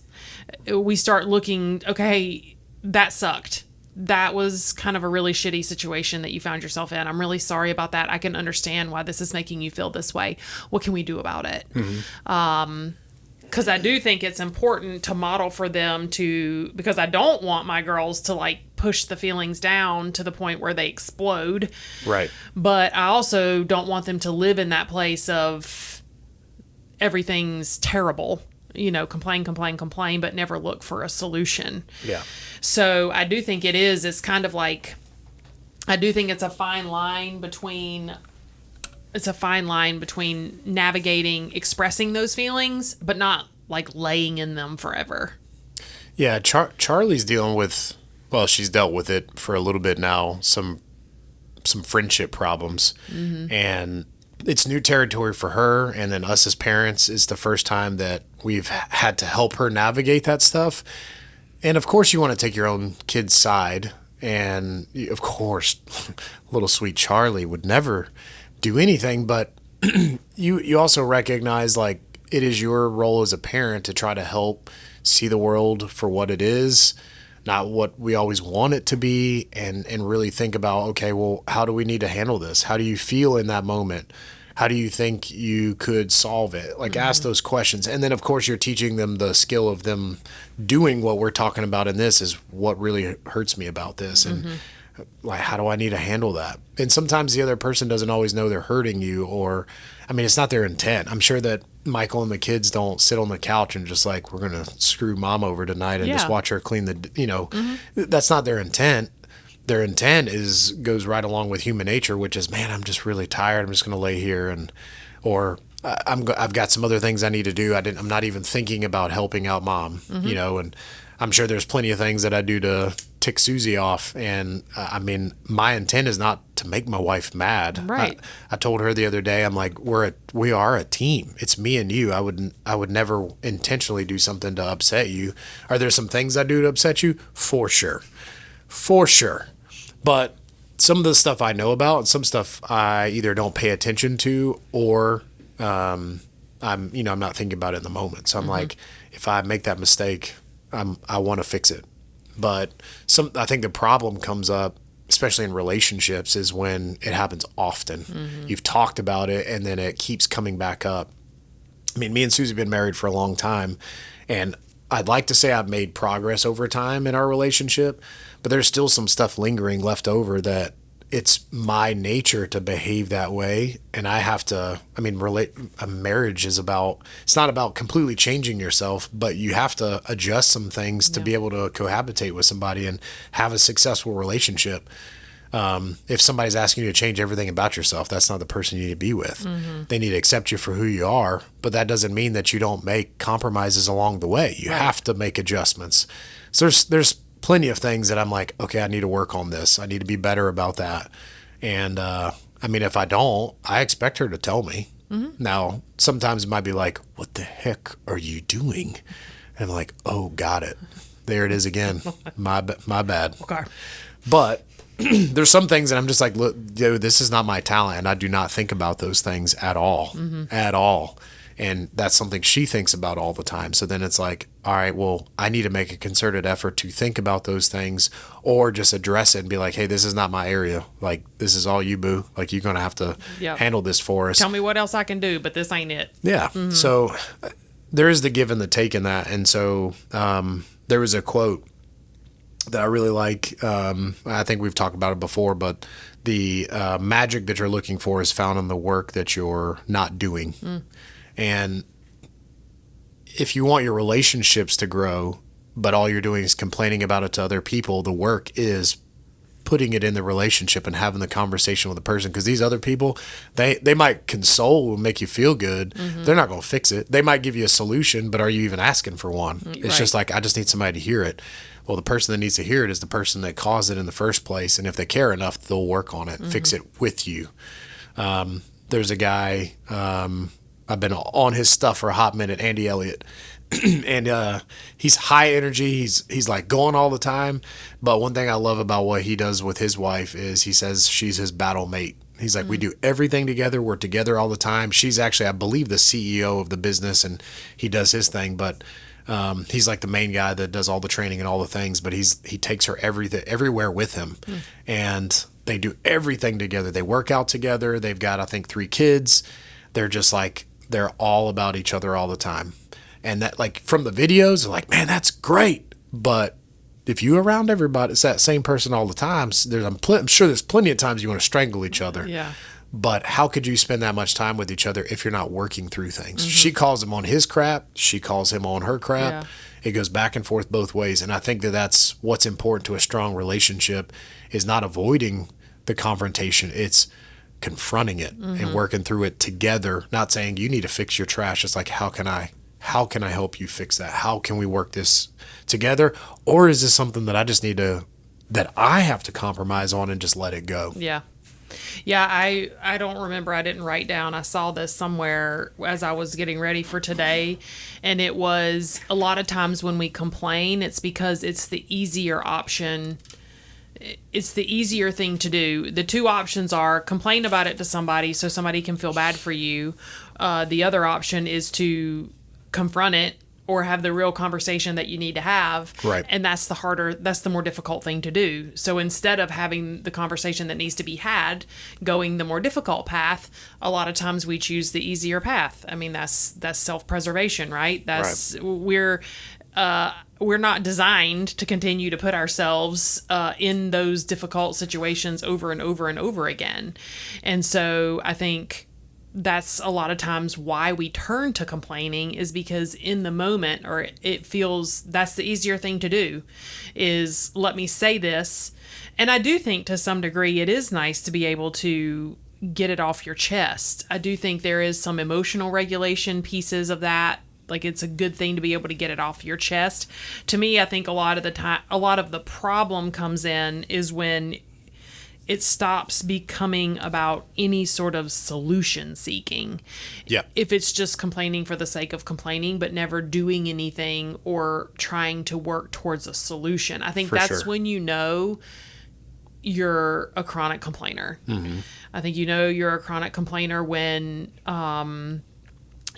We start looking, okay, that sucked. That was kind of a really shitty situation that you found yourself in. I'm really sorry about that. I can understand why this is making you feel this way. What can we do about it? Mm-hmm. Because I do think it's important to model for them because I don't want my girls to like push the feelings down to the point where they explode. Right. But I also don't want them to live in that place of everything's terrible. You know, complain, but never look for a solution. Yeah. So I do think it's kind of like, I do think it's a fine line between navigating, expressing those feelings, but not like laying in them forever. Yeah. Charlie's dealing with, well, she's dealt with it for a little bit now, some friendship problems. Mm-hmm. And it's new territory for her, and then us as parents, it's the first time that we've had to help her navigate that stuff. And of course you want to take your own kid's side, and of course little sweet Charlie would never do anything, but you also recognize like it is your role as a parent to try to help see the world for what it is, not what we always want it to be, and really think about, okay, well, how do we need to handle this? How do you feel in that moment? How do you think you could solve it? Like, ask those questions. And then, of course, you're teaching them the skill of them doing what we're talking about in this is what really hurts me about this. And like, how do I need to handle that? And sometimes the other person doesn't always know they're hurting you, or, I mean, it's not their intent. I'm sure that Michael and the kids don't sit on the couch and just like, we're going to screw mom over tonight and just watch her clean that's not their intent. Their intent goes right along with human nature, which is, man, I'm just really tired. I'm just going to lay here or I've got some other things I need to do. I'm not even thinking about helping out mom, and I'm sure there's plenty of things that I do to tick Susie off. And I mean, my intent is not to make my wife mad. Right. I told her the other day, I'm like, we are a team. It's me and you. I would never intentionally do something to upset you. Are there some things I do to upset you? For sure. But some of the stuff I know about and some stuff I either don't pay attention to or I'm not thinking about it in the moment. So I'm like, if I make that mistake, I want to fix it. But I think the problem comes up, especially in relationships, is when it happens often. You've talked about it and then it keeps coming back up. I mean, me and Susie have been married for a long time, and I'd like to say I've made progress over time in our relationship, but there's still some stuff lingering left over that it's my nature to behave that way. And I have to, I mean, a marriage is about, it's not about completely changing yourself, but you have to adjust some things to be able to cohabitate with somebody and have a successful relationship. If somebody's asking you to change everything about yourself, that's not the person you need to be with. They need to accept you for who you are, but that doesn't mean that you don't make compromises along the way. You have to make adjustments. So there's plenty of things that I'm like, okay, I need to work on this. I need to be better about that. And, I mean, if I don't, I expect her to tell me. Now, sometimes it might be like, what the heck are you doing? And I'm like, oh, got it. There it is again. My bad. Okay. But there's some things that I'm just like, look, dude, this is not my talent. And I do not think about those things at all, at all. And that's something she thinks about all the time. So then it's like, all right, well, I need to make a concerted effort to think about those things or just address it and be like, hey, this is not my area. Like, this is all you, boo. Like, you're going to have to handle this for us. Tell me what else I can do, but this ain't it. Yeah. So there is the give and the take in that. And so there was a quote that I really like. I think we've talked about it before, but the magic that you're looking for is found in the work that you're not doing. And if you want your relationships to grow, but all you're doing is complaining about it to other people, the work is putting it in the relationship and having the conversation with the person. Because these other people, they might console and make you feel good. They're not going to fix it. They might give you a solution, but are you even asking for one? It's just like, I just need somebody to hear it. Well, the person that needs to hear it is the person that caused it in the first place. And if they care enough, they'll work on it, fix it with you. There's a guy, I've been on his stuff for a hot minute, Andy Elliott. And he's high energy. He's like going all the time. But one thing I love about what he does with his wife is he says she's his battle mate. He's like, we do everything together. We're together all the time. She's actually, I believe, the CEO of the business, and he does his thing. But he's like the main guy that does all the training and all the things. But he takes her everywhere with him, and they do everything together. They work out together. They've got, I think, 3 kids. They're just like, they're all about each other all the time. And that, like, from the videos, they're like, man, that's great. But if you around everybody, it's that same person all the time. I'm sure there's plenty of times you want to strangle each other. Yeah. But how could you spend that much time with each other if you're not working through things? She calls him on his crap. She calls him on her crap. Yeah. It goes back and forth both ways. And I think that that's what's important to a strong relationship is not avoiding the confrontation. It's confronting it and working through it together, not saying you need to fix your trash. It's like, how can I help you fix that? How can we work this together? Or is this something that I just that I have to compromise on and just let it go? Yeah. Yeah, I don't remember. I didn't write down. I saw this somewhere as I was getting ready for today. And it was a lot of times when we complain, it's because it's the easier option. It's the easier thing to do. The 2 options are complain about it to somebody so somebody can feel bad for you. The other option is to confront it or have the real conversation that you need to have. Right. And that's the more difficult thing to do. So instead of having the conversation that needs to be had, going the more difficult path, a lot of times we choose the easier path. I mean, that's self-preservation, right? We're not designed to continue to put ourselves in those difficult situations over and over and over again. And so I think that's a lot of times why we turn to complaining is because in the moment, or it feels that's the easier thing to do, is let me say this. And I do think to some degree it is nice to be able to get it off your chest. I do think there is some emotional regulation pieces of that. Like, it's a good thing to be able to get it off your chest. To me, I think a lot of the problem comes in is when it stops becoming about any sort of solution seeking. Yeah. If it's just complaining for the sake of complaining, but never doing anything or trying to work towards a solution. I think that's when you know you're a chronic complainer. I think you know you're a chronic complainer when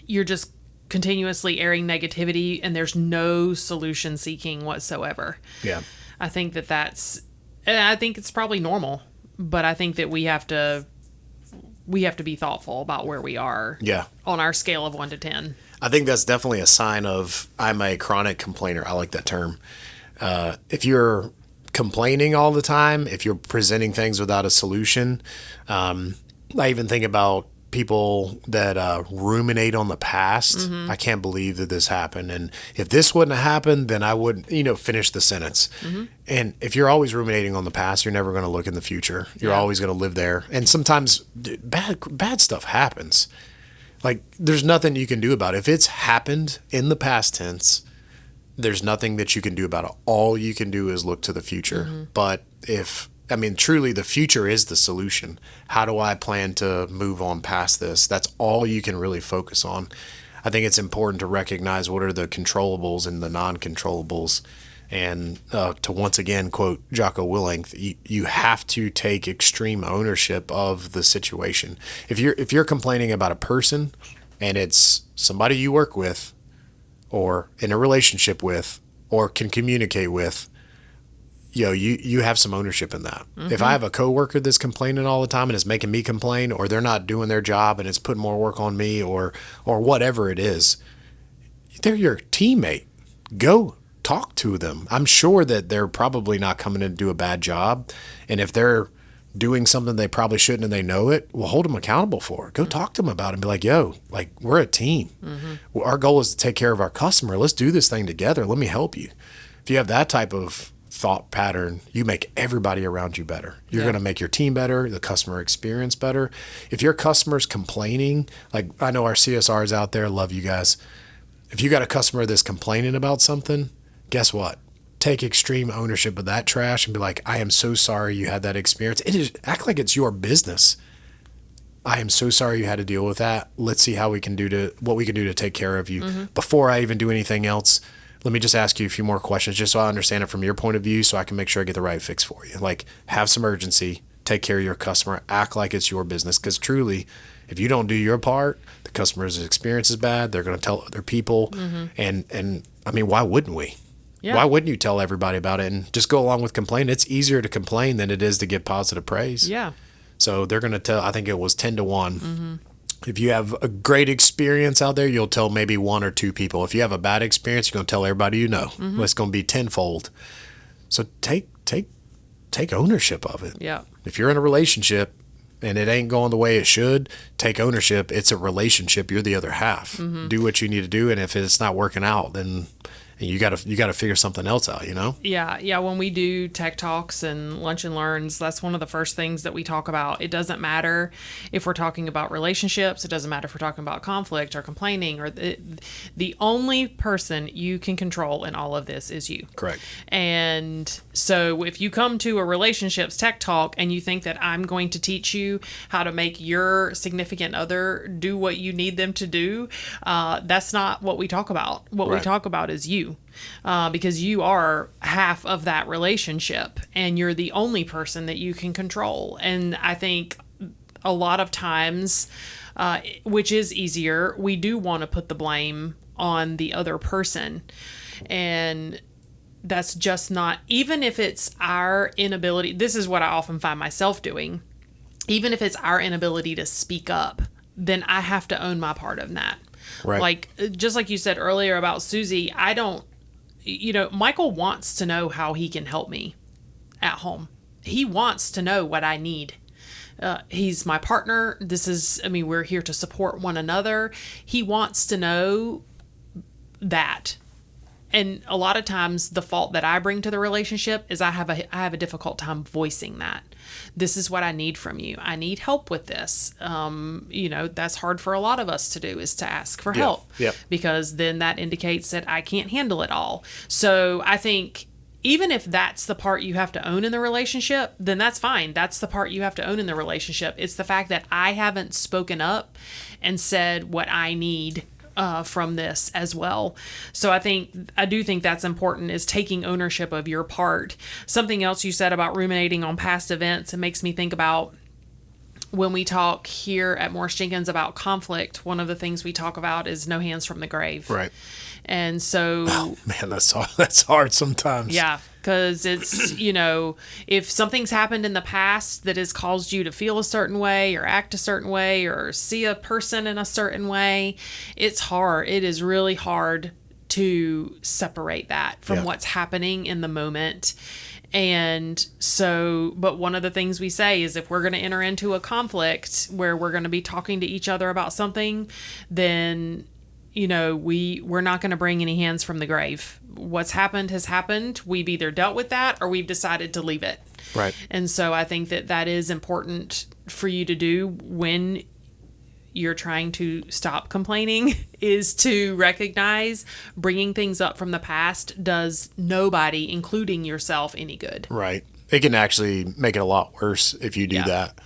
you're just continuously airing negativity and there's no solution seeking whatsoever. Yeah. I think I think it's probably normal, but I think that we have to be thoughtful about where we are Yeah. on our scale of 1 to 10. I think that's definitely a sign of I'm a chronic complainer. I like that term. If you're complaining all the time, if you're presenting things without a solution, I even think about people that ruminate on the past. Mm-hmm. I can't believe that this happened. And if this wouldn't have happened, then I wouldn't, finish the sentence. Mm-hmm. And if you're always ruminating on the past, you're never going to look in the future. You're Yeah. always going to live there. And sometimes bad stuff happens. Like, there's nothing you can do about it. If it's happened in the past tense, there's nothing that you can do about it. All you can do is look to the future. Mm-hmm. But truly the future is the solution. How do I plan to move on past this? That's all you can really focus on. I think it's important to recognize what are the controllables and the non-controllables. And to once again quote Jocko Willink, you have to take extreme ownership of the situation. If you're complaining about a person and it's somebody you work with or in a relationship with or can communicate with, you have some ownership in that. Mm-hmm. If I have a coworker that's complaining all the time and it's making me complain, or they're not doing their job and it's putting more work on me, or whatever it is, they're your teammate. Go talk to them. I'm sure that they're probably not coming in to do a bad job. And if they're doing something they probably shouldn't and they know it, well, hold them accountable for it. Go talk to them about it and be like, we're a team. Mm-hmm. Our goal is to take care of our customer. Let's do this thing together. Let me help you. If you have that type of thought pattern, you make everybody around you better. You're going to make your team better, the customer experience better. If your customer's complaining, like I know our CSRs out there, love you guys. If you got a customer that's complaining about something, guess what? Take extreme ownership of that trash and be like, I am so sorry you had that experience. Act like it's your business. I am so sorry you had to deal with that. Let's see how we can what we can do to take care of you. Mm-hmm. Before I even do anything else, let me just ask you a few more questions just so I understand it from your point of view so I can make sure I get the right fix for you. Like, have some urgency, take care of your customer, act like it's your business. Because truly, if you don't do your part, the customer's experience is bad. They're going to tell other people. Mm-hmm. And I mean, why wouldn't we? Yeah. Why wouldn't you tell everybody about it and just go along with complaining? It's easier to complain than it is to get positive praise. Yeah. So they're going to tell, I think it was 10 to 1. Mm-hmm. If you have a great experience out there, you'll tell maybe 1 or 2 people. If you have a bad experience, you're going to tell everybody you know. Mm-hmm. It's going to be tenfold. So take ownership of it. Yeah. If you're in a relationship and it ain't going the way it should, take ownership. It's a relationship. You're the other half. Mm-hmm. Do what you need to do, and if it's not working out, then you got to figure something else out, Yeah. When we do tech talks and lunch and learns, that's one of the first things that we talk about. It doesn't matter if we're talking about relationships. It doesn't matter if we're talking about conflict or complaining. Or the only person you can control in all of this is you. Correct. And so if you come to a relationships tech talk and you think that I'm going to teach you how to make your significant other do what you need them to do, that's not what we talk about. What we talk about is you. Because you are half of that relationship and you're the only person that you can control. And I think a lot of times, which is easier, we do want to put the blame on the other person. And that's just not, even if it's our inability, this is what I often find myself doing, even if it's our inability to speak up, then I have to own my part of that. Right. Like, just like you said earlier about Susie, Michael wants to know how he can help me at home. He wants to know what I need. He's my partner. We're here to support one another. He wants to know that. And a lot of times the fault that I bring to the relationship is I have a difficult time voicing that. This is what I need from you. I need help with this. That's hard for a lot of us to do, is to ask for help. Yeah. Because then that indicates that I can't handle it all. So I think even if that's the part you have to own in the relationship, then that's fine. That's the part you have to own in the relationship. It's the fact that I haven't spoken up and said what I need from this as well. So I do think that's important, is taking ownership of your part. Something else you said about ruminating on past events, it makes me think about when we talk here at Morris-Jenkins about conflict. One of the things we talk about is no hands from the grave. Right. And so, oh, man, that's hard sometimes. Yeah. because it's, if something's happened in the past that has caused you to feel a certain way or act a certain way or see a person in a certain way, it's hard. It is really hard to separate that from what's happening in the moment. And so, but one of the things we say is if we're going to enter into a conflict where we're going to be talking to each other about something, then, we're not going to bring any hands from the grave. What's happened has happened. We've either dealt with that or we've decided to leave it. Right. And so I think that is important for you to do when you're trying to stop complaining, is to recognize bringing things up from the past does nobody, including yourself, any good. Right. It can actually make it a lot worse if you do that.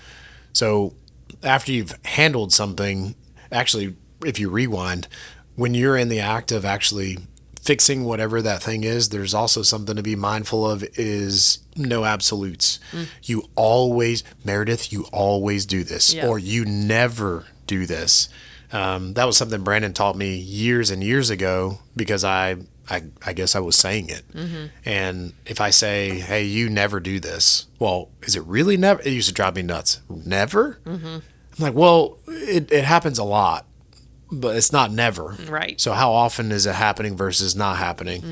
So after you've handled something, actually, if you rewind, when you're in the act of actually fixing whatever that thing is, there's also something to be mindful of is no absolutes. You always, Meredith, you always do this, or you never do this. That was something Brandon taught me years and years ago because I guess I was saying it. And if I say, hey, you never do this, well, is it really never? It used to drive me nuts. Never? I'm like, well, it happens a lot, but it's not never. Right. So how often is it happening versus not happening?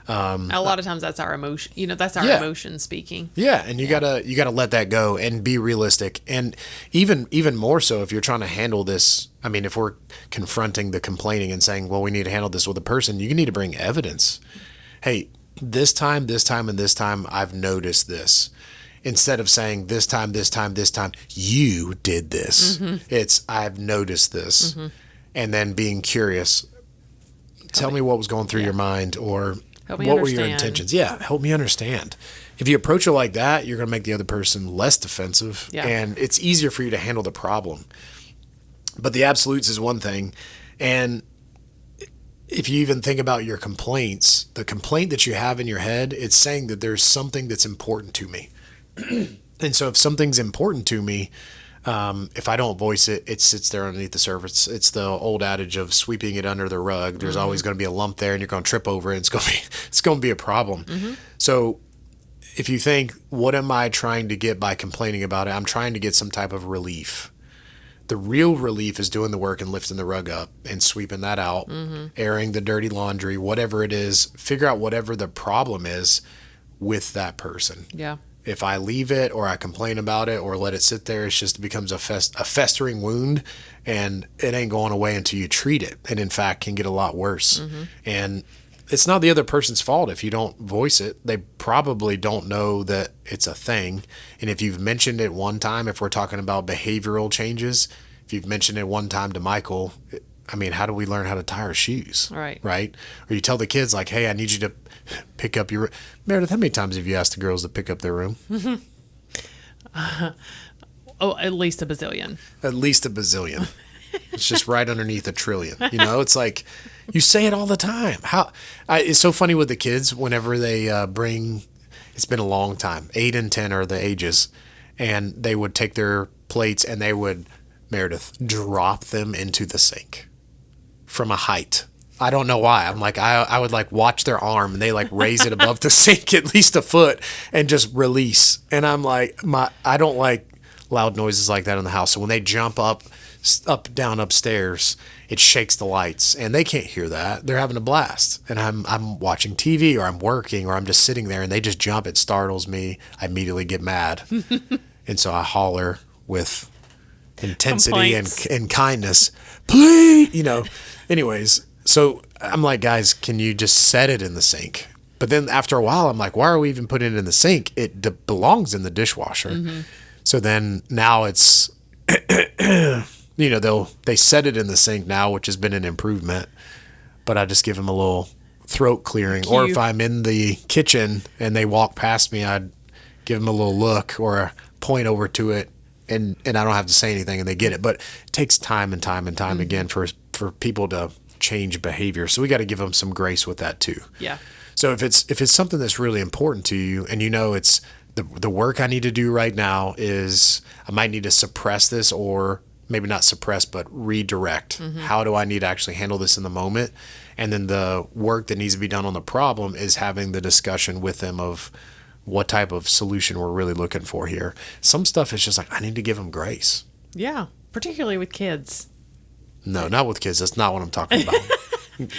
A lot of times that's our emotion. That's our emotion speaking. Yeah, and you gotta let that go and be realistic. And even more so if you're trying to handle this. I mean, if we're confronting the complaining and saying, well, we need to handle this with a person, you need to bring evidence. Hey, this time, and this time, I've noticed this. Instead of saying this time, you did this. It's I've noticed this. And then being curious. Tell me what was going through your mind, or what were your intentions? Yeah, help me understand. If you approach it like that, you're going to make the other person less defensive, and it's easier for you to handle the problem. But the absolutes is one thing, and if you even think about your complaints, the complaint that you have in your head, it's saying that there's something that's important to me. And so if something's important to me, if I don't voice it, it sits there underneath the surface. It's the old adage of sweeping it under the rug. There's always going to be a lump there, and you're going to trip over it. And it's going to be a problem. So if you think, what am I trying to get by complaining about it? I'm trying to get some type of relief. The real relief is doing the work and lifting the rug up and sweeping that out, airing the dirty laundry, whatever it is. Figure out whatever the problem is with that person. Yeah. If I leave it or I complain about it or let it sit there, it becomes a festering wound, and it ain't going away until you treat it. And in fact, can get a lot worse. And it's not the other person's fault if you don't voice it. They probably don't know that it's a thing. And if you've mentioned it one time, if we're talking about behavioral changes, if you've mentioned it one time to Michael, I mean, how do we learn how to tie our shoes? Right. Right? Or you tell the kids, like, hey, I need you to pick up your... Meredith, how many times have you asked the girls to pick up their room? At least a bazillion. At least a bazillion. It's just right underneath a trillion. It's like, you say it all the time. It's so funny with the kids whenever they bring... It's been a long time. 8 and 10 are the ages. And they would take their plates and they would, Meredith, drop them into the sink from a height. I don't know why. I'm like, I would like watch their arm and they like raise it above the sink at least a foot and just release. And I'm like, I don't like loud noises like that in the house. So when they jump up, down upstairs, it shakes the lights and they can't hear that. They're having a blast. And I'm watching TV or I'm working or I'm just sitting there and they just jump. It startles me. I immediately get mad. And so I holler with intensity and kindness, please, anyways. So I'm like, guys, can you just set it in the sink? But then after a while, I'm like, why are we even putting it in the sink? It belongs in the dishwasher. So then now it's, they set it in the sink now, which has been an improvement. But I just give them a little throat clearing. Or if I'm in the kitchen and they walk past me, I'd give them a little look or point over to it. And I don't have to say anything and they get it. But it takes time and time and time again for people to change behavior. So we got to give them some grace with that too. Yeah. So if it's something that's really important to you and it's the work I need to do right now is I might need to suppress this or maybe not suppress, but redirect. How do I need to actually handle this in the moment? And then the work that needs to be done on the problem is having the discussion with them of what type of solution we're really looking for here. Some stuff is just like, I need to give them grace. Yeah, particularly with kids. No, not with kids. That's not what I'm talking about.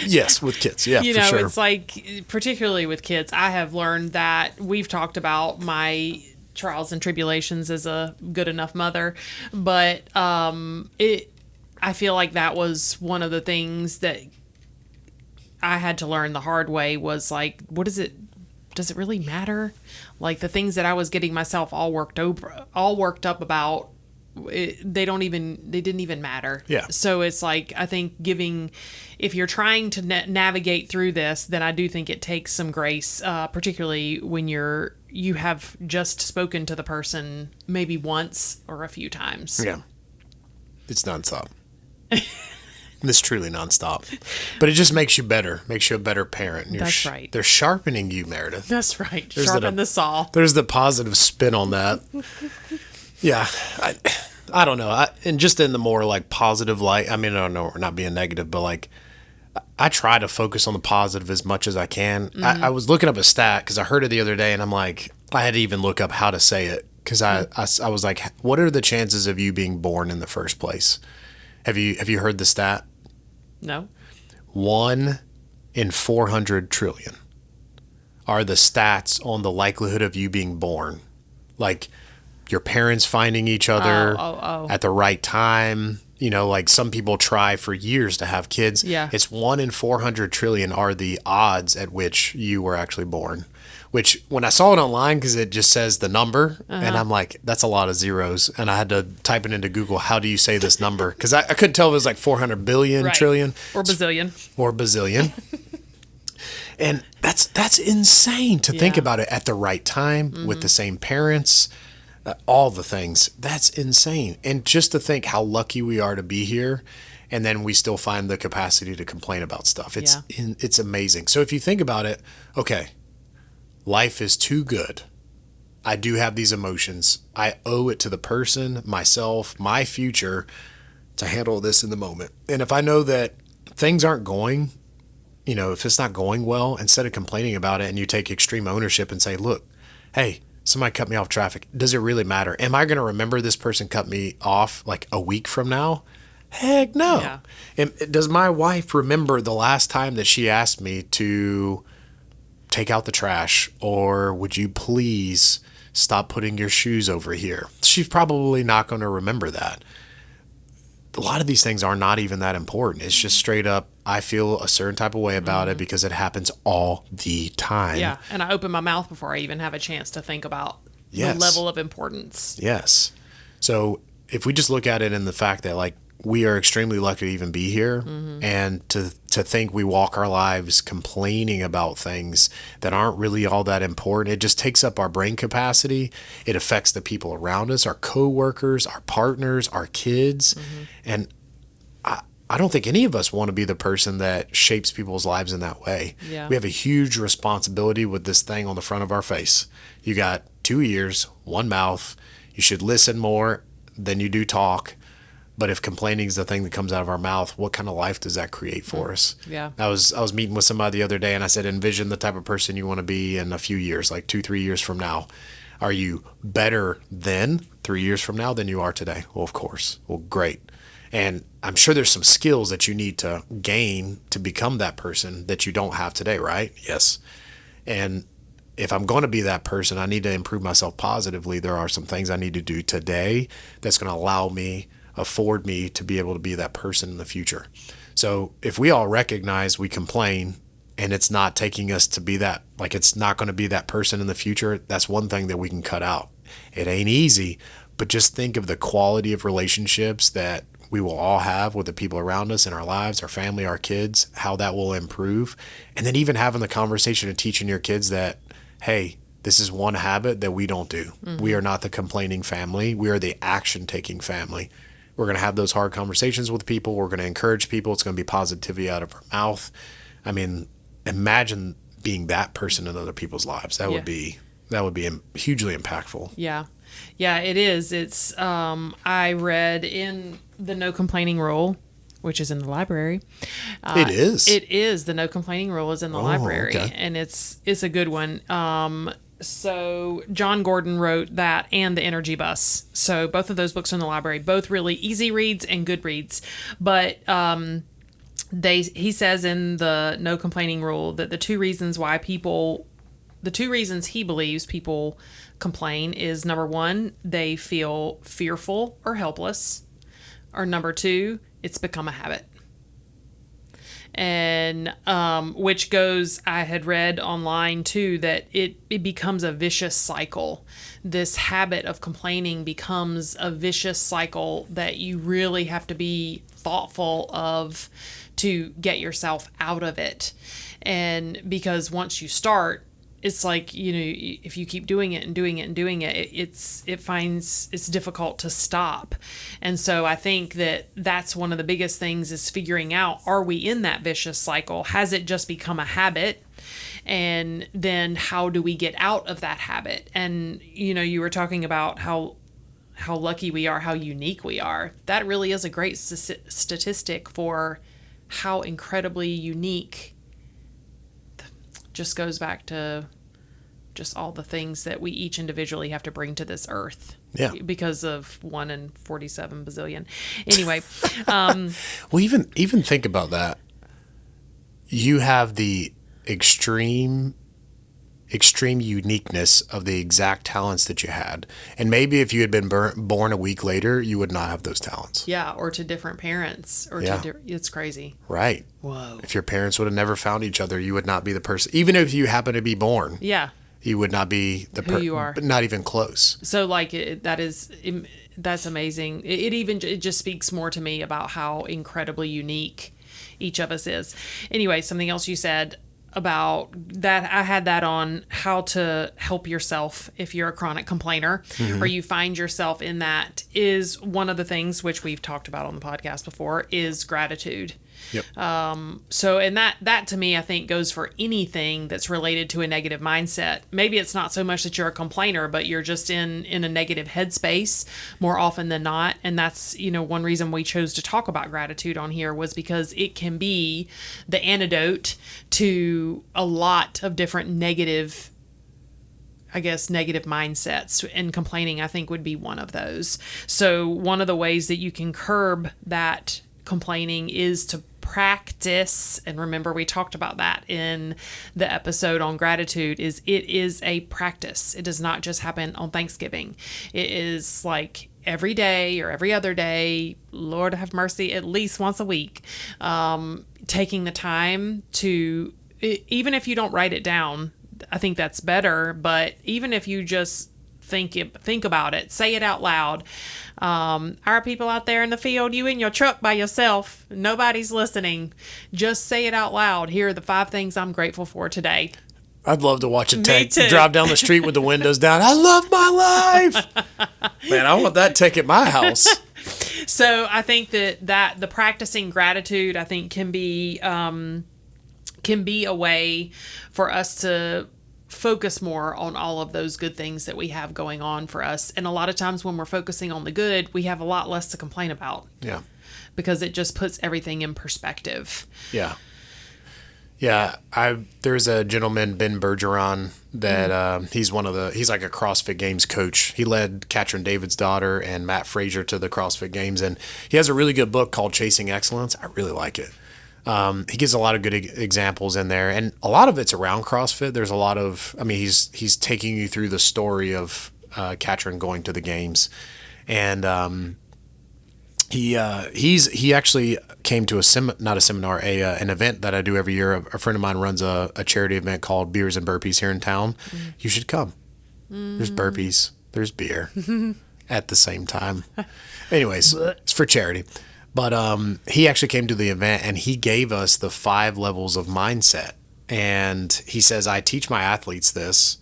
Yes, with kids. Yeah, You for know, sure. it's like, particularly with kids, I have learned that we've talked about my trials and tribulations as a good enough mother, but I feel like that was one of the things that I had to learn the hard way was like, does it really matter? Like the things that I was getting myself all worked up about, they didn't even matter. Yeah. So it's like, I think if you're trying to navigate through this, then I do think it takes some grace, particularly when you have just spoken to the person maybe once or a few times. Yeah. It's nonstop. It's truly nonstop. But it just makes you better, makes you a better parent. That's right. They're sharpening you, Meredith. That's right. Sharpen the saw. There's the positive spin on that. Yeah. I don't know. And just in the more like positive light, I mean, I don't know, we're not being negative, but like I try to focus on the positive as much as I can. I was looking up a stat because I heard it the other day and I'm like, I had to even look up how to say it because I was like, what are the chances of you being born in the first place? Have you heard the stat? No. 1 in 400 trillion are the stats on the likelihood of you being born. Like your parents finding each other at the right time. You know, like some people try for years to have kids. Yeah. It's 1 in 400 trillion are the odds at which you were actually born. Which when I saw it online, because it just says the number, and I'm like, that's a lot of zeros. And I had to type it into Google, how do you say this number? Because I couldn't tell if it was like 400 billion, Right. trillion. Or bazillion. Or bazillion. And that's insane to think Yeah. about it at the right time with the same parents, all the things. That's insane. And just to think how lucky we are to be here, and then we still find the capacity to complain about stuff. It's amazing. So if you think about it, okay, life is too good. I do have these emotions. I owe it to the person, myself, my future to handle this in the moment. And if I know that things aren't going, you know, if it's not going well, instead of complaining about it and you take extreme ownership and say, look, hey, somebody cut me off traffic. Does it really matter? Am I going to remember this person cut me off like a week from now? Heck no. Yeah. And does my wife remember the last time that she asked me to take out the trash, or would you please stop putting your shoes over here? She's probably not going to remember that. A lot of these things are not even that important. It's just straight up, I feel a certain type of way about it because it happens all the time. Yeah. And I open my mouth before I even have a chance to think about Yes. the level of importance. Yes. So if we just look at it in the fact that like we are extremely lucky to even be here, and to think we walk our lives complaining about things that aren't really all that important, it just takes up our brain capacity. It affects the people around us, our coworkers, our partners, our kids. And I don't think any of us want to be the person that shapes people's lives in that way. Yeah. We have a huge responsibility with this thing on the front of our face. You got 2 ears, 1 mouth. You should listen more than you do talk. But if complaining is the thing that comes out of our mouth, what kind of life does that create for us? Yeah. I was meeting with somebody the other day and I said, envision the type of person you want to be in a few years, like 2-3 years from now. Are you better then 3 years from now than you are today? Well, of course. Well, great. And I'm sure there's some skills that you need to gain to become that person that you don't have today, right? Yes. And if I'm going to be that person, I need to improve myself positively. There are some things I need to do today that's going to afford me to be able to be that person in the future. So if we all recognize we complain and it's not taking us to be that, like it's not going to be that person in the future, that's one thing that we can cut out. It ain't easy, but just think of the quality of relationships that we will all have with the people around us in our lives, our family, our kids, how that will improve. And then even having the conversation and teaching your kids that, hey, this is one habit that we don't do. We are not the complaining family. We are the action-taking family. We're going to have those hard conversations with people. We're going to encourage people. It's going to be positivity out of our mouth. I mean, imagine being that person in other people's lives. That would be hugely impactful. Yeah. Yeah, it is. It's I read in the no complaining rule, which is in the library. It is. It is. The no complaining rule is in the library, okay. and it's a good one. So John Gordon wrote that and The Energy Bus. So both of those books are in the library, both really easy reads and good reads. But he says in the no complaining rule that the two reasons he believes people complain is, number one, they feel fearful or helpless, or number two, it's become a habit. And which goes, I had read online too, that it becomes a vicious cycle. This habit of complaining becomes a vicious cycle that you really have to be thoughtful of to get yourself out of it. And because once you start, it's like, if you keep doing it and doing it and doing it, it's difficult to stop. And so I think that's one of the biggest things is figuring out, are we in that vicious cycle? Has it just become a habit? And then how do we get out of that habit? And, you were talking about how lucky we are, how unique we are. That really is a great statistic for how incredibly unique. Just goes back to just all the things that we each individually have to bring to this earth. Yeah. Because of 1 in 47 bazillion. Anyway. Well, even think about that. You have the extreme uniqueness of the exact talents that you had. And maybe if you had been born a week later, you would not have those talents. Yeah, or to different parents. It's crazy. Right. Whoa. If your parents would have never found each other, you would not be the person. Even if you happen to be born. Yeah. You would not be the person. Who you are. But not even close. So that's amazing. It just speaks more to me about how incredibly unique each of us is. Anyway, something else you said about that, I had that on how to help yourself if you're a chronic complainer, or you find yourself in that, is one of the things which we've talked about on the podcast before is gratitude. Yep. And that to me, I think goes for anything that's related to a negative mindset. Maybe it's not so much that you're a complainer, but you're just in a negative headspace more often than not. And that's, one reason we chose to talk about gratitude on here was because it can be the antidote to a lot of different negative mindsets, and complaining, I think, would be one of those. So one of the ways that you can curb that complaining is to practice, and remember we talked about that in the episode on gratitude, it is a practice. It does not just happen on Thanksgiving. It is like every day or every other day, Lord have mercy, at least once a week, taking the time to, even if you don't write it down, I think that's better, but even if you just think about it, say it out loud. Our people out there in the field, you in your truck by yourself, nobody's listening. Just say it out loud. Here are the 5 things I'm grateful for today. I'd love to watch a tank drive down the street with the windows down. I love my life. Man, I want that tank at my house. So I think that the practicing gratitude, I think, can be a way for us to focus more on all of those good things that we have going on for us. And a lot of times when we're focusing on the good, we have a lot less to complain about. Yeah. Because it just puts everything in perspective. Yeah. Yeah. There's a gentleman, Ben Bergeron, that he's like a CrossFit Games coach. He led Katrin David's daughter and Matt Frazier to the CrossFit Games. And he has a really good book called Chasing Excellence. I really like it. He gives a lot of good examples in there, and a lot of it's around CrossFit. There's a lot of, he's taking you through the story of Katrin going to the games, and he actually came to an event that I do every year. A friend of mine runs a charity event called Beers and Burpees here in town. You should come. There's burpees, there's beer at the same time. Anyways, it's for charity. But he actually came to the event, and he gave us the 5 levels of mindset. And he says, I teach my athletes this.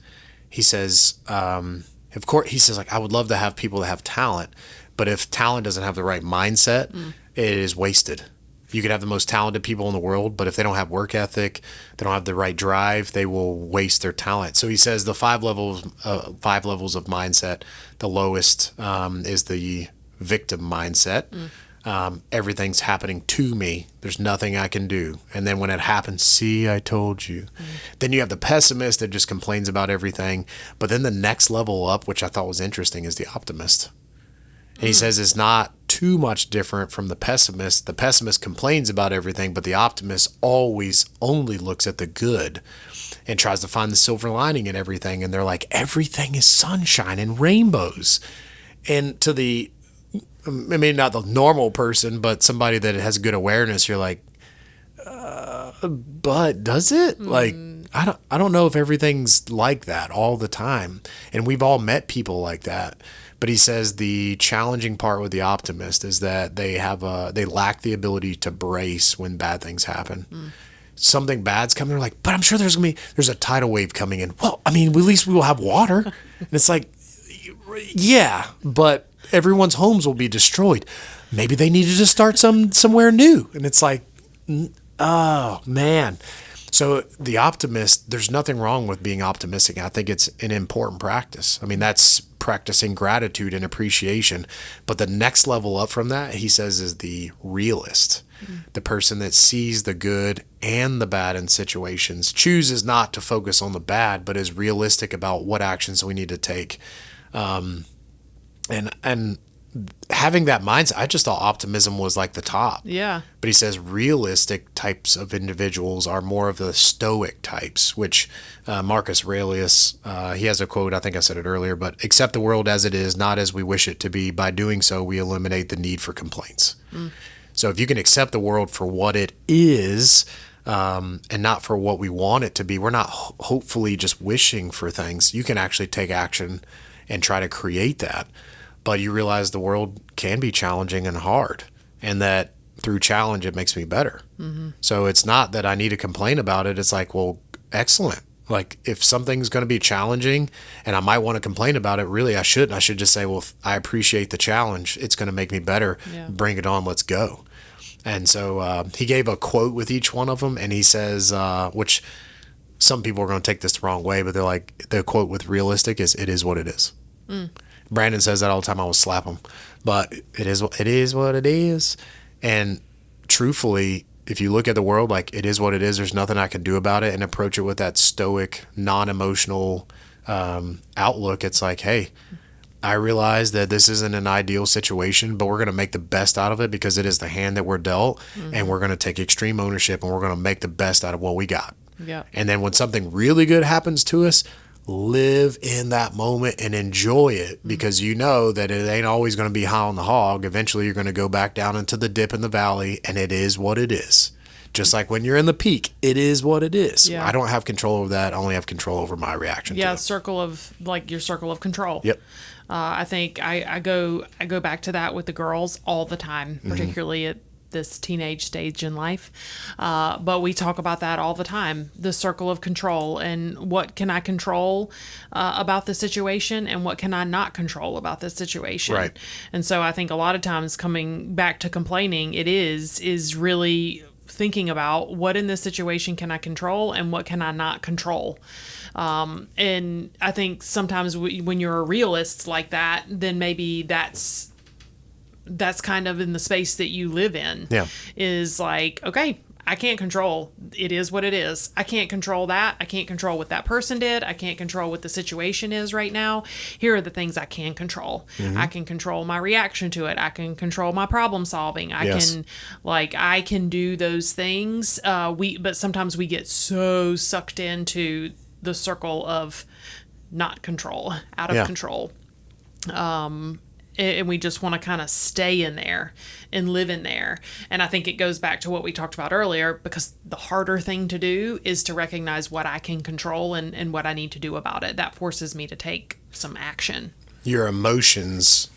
He says, of course, I would love to have people that have talent, but if talent doesn't have the right mindset, it is wasted. You could have the most talented people in the world, but if they don't have work ethic, they don't have the right drive, they will waste their talent. So he says the five levels of mindset. The lowest is the victim mindset. Everything's happening to me. There's nothing I can do. And then when it happens, see, I told you. Then you have the pessimist that just complains about everything. But then the next level up, which I thought was interesting, is the optimist. And he says it's not too much different from the pessimist. The pessimist complains about everything, but the optimist always only looks at the good and tries to find the silver lining in everything. And they're like, everything is sunshine and rainbows. And to the, I mean, not the normal person, but somebody that has good awareness, you're like, but does it? Like, I don't know if everything's like that all the time. And we've all met people like that. But he says the challenging part with the optimist is that they lack the ability to brace when bad things happen. Something bad's coming, they're like, but I'm sure there's a tidal wave coming in. Well, I mean, at least we will have water. And it's like, yeah, but everyone's homes will be destroyed. Maybe they needed to start somewhere new. And it's like, oh man. So the optimist, there's nothing wrong with being optimistic. I think it's an important practice. I mean, that's practicing gratitude and appreciation. But the next level up from that, he says, is the realist. The person that sees the good and the bad in situations, chooses not to focus on the bad, but is realistic about what actions we need to take. And having that mindset, I just thought optimism was like the top. Yeah. But he says realistic types of individuals are more of the stoic types, which Marcus Aurelius, he has a quote, I think I said it earlier, but accept the world as it is, not as we wish it to be. By doing so, we eliminate the need for complaints. So if you can accept the world for what it is, and not for what we want it to be, we're not hopefully just wishing for things. You can actually take action and try to create that. But you realize the world can be challenging and hard, and that through challenge, it makes me better. So it's not that I need to complain about it. It's like, well, excellent. Like if something's going to be challenging and I might want to complain about it, really, I shouldn't. I should just say, well, I appreciate the challenge. It's going to make me better. Yeah. Bring it on. Let's go. And so he gave a quote with each one of them. And he says, which some people are going to take this the wrong way, but they're like, the quote with realistic is, it is what it is. Brandon says that all the time. I will slap him, but it is what it is. And truthfully, if you look at the world like it is what it is, there's nothing I can do about it, and approach it with that stoic, non-emotional outlook. It's like, hey, I realize that this isn't an ideal situation, but we're going to make the best out of it because it is the hand that we're dealt, and we're going to take extreme ownership, and we're going to make the best out of what we got. Yeah. And then when something really good happens to us, live in that moment and enjoy it, because you know that it ain't always going to be high on the hog. Eventually you're going to go back down into the dip in the valley, and it is what it is. Just like when you're in the peak, it is what it is. Yeah. I don't have control over that. I only have control over my reaction to it. Yeah, your circle of control. Yep. I think I go back to that with the girls all the time, particularly at this teenage stage in life. But we talk about that all the time, the circle of control, and what can I control about the situation, and what can I not control about the situation. Right. And so I think a lot of times, coming back to complaining, is really thinking about what in this situation can I control and what can I not control. And I think sometimes when you're a realist like that, then maybe that's kind of in the space that you live in. Yeah. Is like, okay, I can't control. It is what it is. I can't control that. I can't control what that person did. I can't control what the situation is right now. Here are the things I can control. I can control my reaction to it. I can control my problem solving. I can do those things. But sometimes we get so sucked into the circle of not control, out of control. And we just want to kind of stay in there and live in there. And I think it goes back to what we talked about earlier, because the harder thing to do is to recognize what I can control and what I need to do about it. That forces me to take some action. Your emotions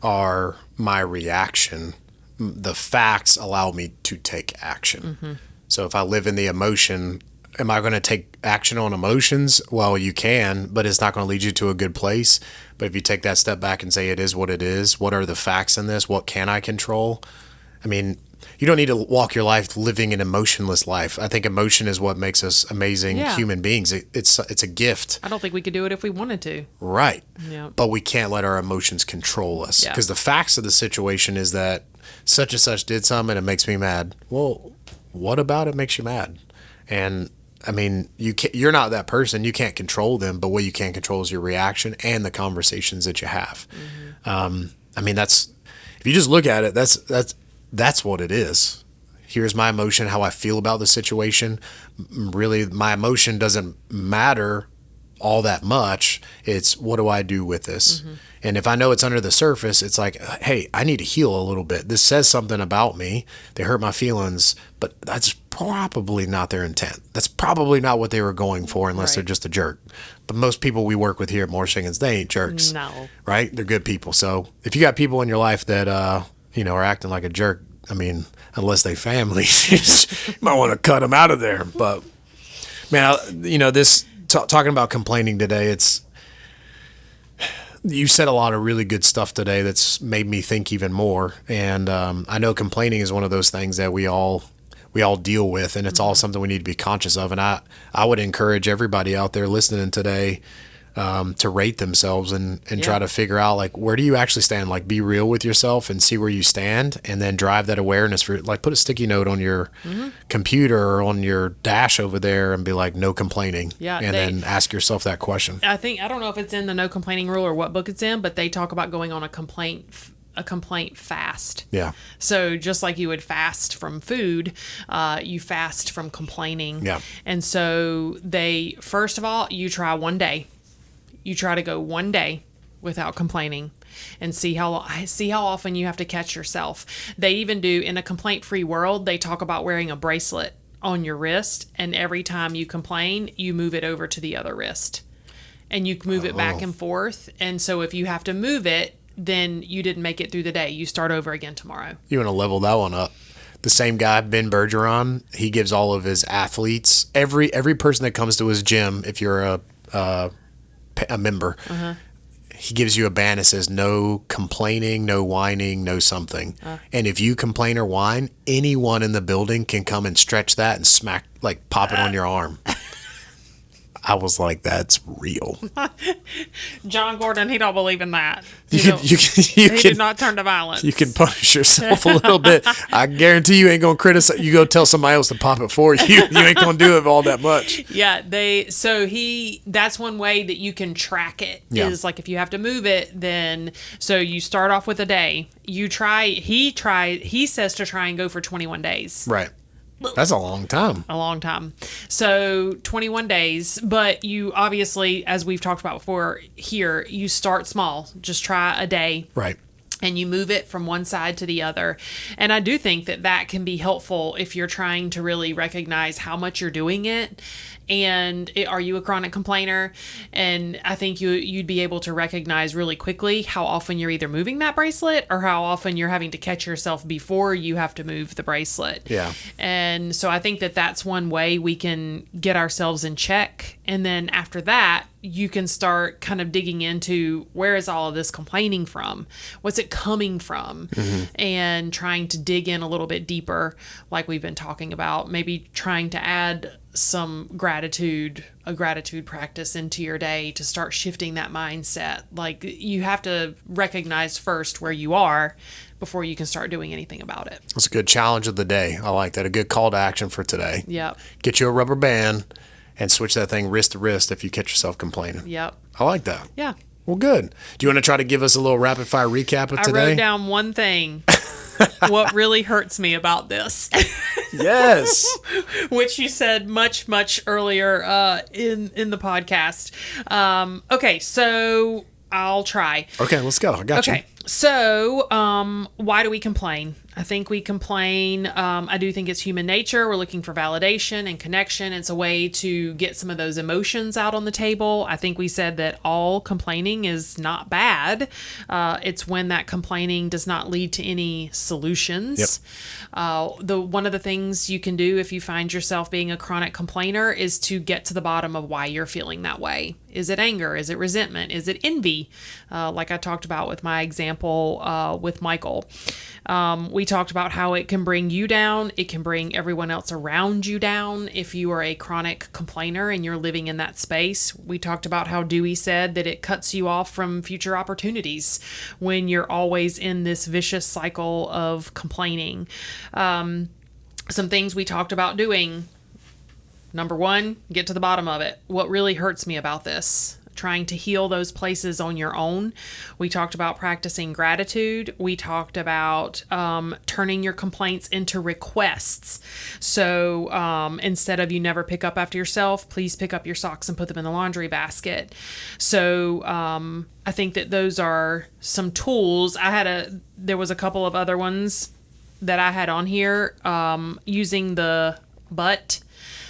are my reaction. The facts allow me to take action. So if I live in the emotion, am I going to take action on emotions? Well, you can, but it's not going to lead you to a good place. But if you take that step back and say it is what it is, what are the facts in this? What can I control? I mean, you don't need to walk your life living an emotionless life. I think emotion is what makes us amazing human beings. It's a gift. I don't think we could do it if we wanted to. Right. Yeah. But we can't let our emotions control us, because the facts of the situation is that such and such did something and it makes me mad. Well, what about it makes you mad? And I mean, you're not that person. You can't control them, but what you can control is your reaction and the conversations that you have. I mean, if you just look at it, that's what it is. Here's my emotion, how I feel about the situation. Really, my emotion doesn't matter all that much. It's what do I do with this? And if I know it's under the surface, it's like, hey, I need to heal a little bit. This says something about me. They hurt my feelings, but that's probably not their intent. That's probably not what they were going for, unless they're just a jerk. But most people we work with here at Morris-Jenkins, they ain't jerks. No. Right? They're good people. So if you got people in your life that, are acting like a jerk, I mean, unless they family, you might want to cut them out of there. But, man, talking about complaining today, you said a lot of really good stuff today that's made me think even more. And I know complaining is one of those things that we all deal with, and it's all something we need to be conscious of. And I would encourage everybody out there listening today to rate themselves and try to figure out, like, where do you actually stand? Like, be real with yourself and see where you stand, and then drive that awareness for, like, put a sticky note on your computer or on your dash over there and be like, no complaining. Yeah. And then ask yourself that question. I don't know if it's in the no complaining rule or what book it's in, but they talk about going on a complaint fast. Yeah. So just like you would fast from food, you fast from complaining. Yeah. And so first of all, you try one day. You try to go one day without complaining and see how often you have to catch yourself. They even do, in a complaint-free world, they talk about wearing a bracelet on your wrist, and every time you complain, you move it over to the other wrist. And you move it back and forth. And so if you have to move it, then you didn't make it through the day. You start over again tomorrow. You want to level that one up. The same guy, Ben Bergeron, he gives all of his athletes, every person that comes to his gym, if you're a member, he gives you a band that says no complaining, no whining, no something. And if you complain or whine, anyone in the building can come and stretch that and pop it on your arm. I was like, that's real. John Gordon, he don't believe in that. He did not turn to violence. You can punish yourself a little bit. I guarantee you ain't going to criticize. You go tell somebody else to pop it for you. You ain't going to do it all that much. Yeah, that's one way that you can track it. Yeah. Is like, if you have to move it, then, so you start off with a day. He says to try and go for 21 days. Right. That's a long time. A long time. So 21 days, but you obviously, as we've talked about before here, you start small. Just try a day. Right. And you move it from one side to the other. And I do think that can be helpful if you're trying to really recognize how much you're doing it. And are you a chronic complainer? And I think you'd be able to recognize really quickly how often you're either moving that bracelet or how often you're having to catch yourself before you have to move the bracelet. Yeah. And so I think that's one way we can get ourselves in check. And then after that, you can start kind of digging into, where is all of this complaining from? What's it coming from? And trying to dig in a little bit deeper, like we've been talking about, maybe trying to add some a gratitude practice into your day to start shifting that mindset. Like, you have to recognize first where you are before you can start doing anything about it. That's a good challenge of the day. I like that. A good call to action for today. Yep. Get you a rubber band and switch that thing wrist to wrist if you catch yourself complaining. Yep. I like that. Yeah. Well, good. Do you want to try to give us a little rapid fire recap of today? I wrote down one thing. What really hurts me about this. Yes. Which you said much, much earlier in the podcast. Okay, so I'll try. Okay, let's go. I got you. Okay, so why do we complain? I think we complain. I do think it's human nature. We're looking for validation and connection. It's a way to get some of those emotions out on the table. I think we said that all complaining is not bad. It's when that complaining does not lead to any solutions. Yep. One of the things you can do if you find yourself being a chronic complainer is to get to the bottom of why you're feeling that way. Is it anger? Is it resentment? Is it envy? Like I talked about with my example with Michael. We talked about how it can bring you down. It can bring everyone else around you down if you are a chronic complainer and you're living in that space. We talked about how Dewey said that it cuts you off from future opportunities when you're always in this vicious cycle of complaining. Some things we talked about doing. Number one, get to the bottom of it. What really hurts me about this? Trying to heal those places on your own. We talked about practicing gratitude. We talked about turning your complaints into requests. So instead of you never pick up after yourself, please pick up your socks and put them in the laundry basket. So I think that those are some tools. There was a couple of other ones that I had on here using the but.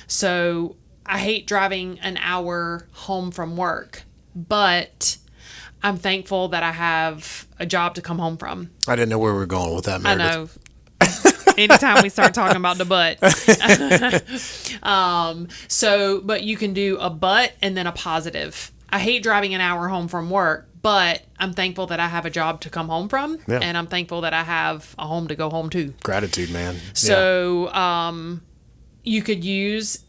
So I hate driving an hour home from work, but I'm thankful that I have a job to come home from. I didn't know where we were going with that, Meredith. I know. Anytime we start talking about the but. But you can do a but and then a positive. I hate driving an hour home from work, but I'm thankful that I have a job to come home from, and I'm thankful that I have a home to go home to. Gratitude, man. So you could use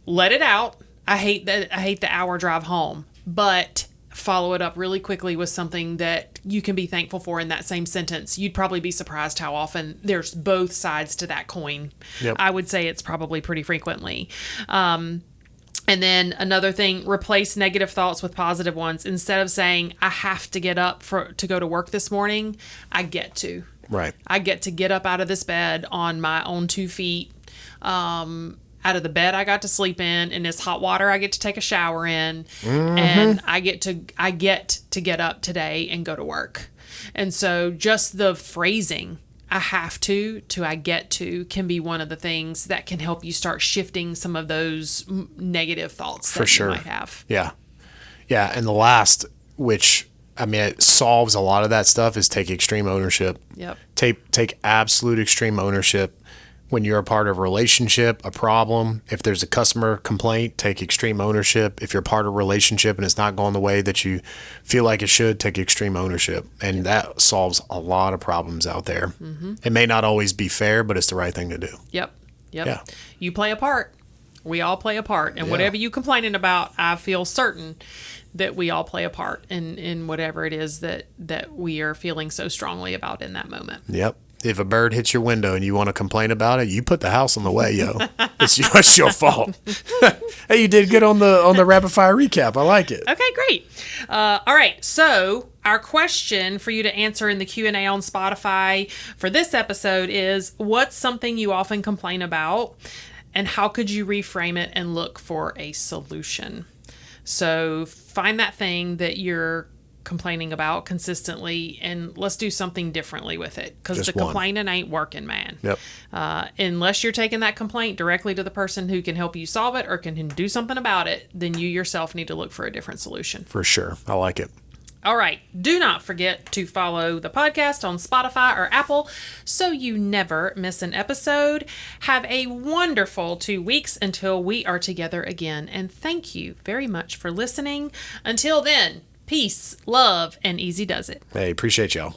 let it out. I hate the hour drive home, but follow it up really quickly with something that you can be thankful for in that same sentence. You'd probably be surprised how often there's both sides to that coin. Yep. I would say it's probably pretty frequently. And then another thing, replace negative thoughts with positive ones. Instead of saying, I have to get up to go to work this morning, I get to. Right. I get to get up out of this bed on my own 2 feet. Out of the bed I got to sleep in this hot water I get to take a shower in, and I get to get up today and go to work. And so just the phrasing, I have to I get to, can be one of the things that can help you start shifting some of those negative thoughts that you might have. Yeah. Yeah. And the last, which, I mean, it solves a lot of that stuff, is take extreme ownership. Yep. Take absolute extreme ownership. When you're a part of a relationship, a problem, if there's a customer complaint, take extreme ownership. If you're part of a relationship and it's not going the way that you feel like it should, take extreme ownership. And that solves a lot of problems out there. Mm-hmm. It may not always be fair, but it's the right thing to do. Yep. Yeah. You play a part. We all play a part. And whatever you complaining about, I feel certain that we all play a part in whatever it is that we are feeling so strongly about in that moment. Yep. If a bird hits your window and you want to complain about it, you put the house on the way, yo. It's your fault. Hey, you did good on the rapid fire recap. I like it. Okay, great. All right. So our question for you to answer in the Q&A on Spotify for this episode is, what's something you often complain about, and how could you reframe it and look for a solution? So find that thing that you're complaining about consistently, and let's do something differently with it, because the complaining ain't working, man. Yep. Unless you're taking that complaint directly to the person who can help you solve it or can do something about it, then you yourself need to look for a different solution. For sure. I like it. All right. Do not forget to follow the podcast on Spotify or Apple so you never miss an episode. Have a wonderful 2 weeks until we are together again. And thank you very much for listening. Until then, peace, love, and easy does it. Hey, appreciate y'all.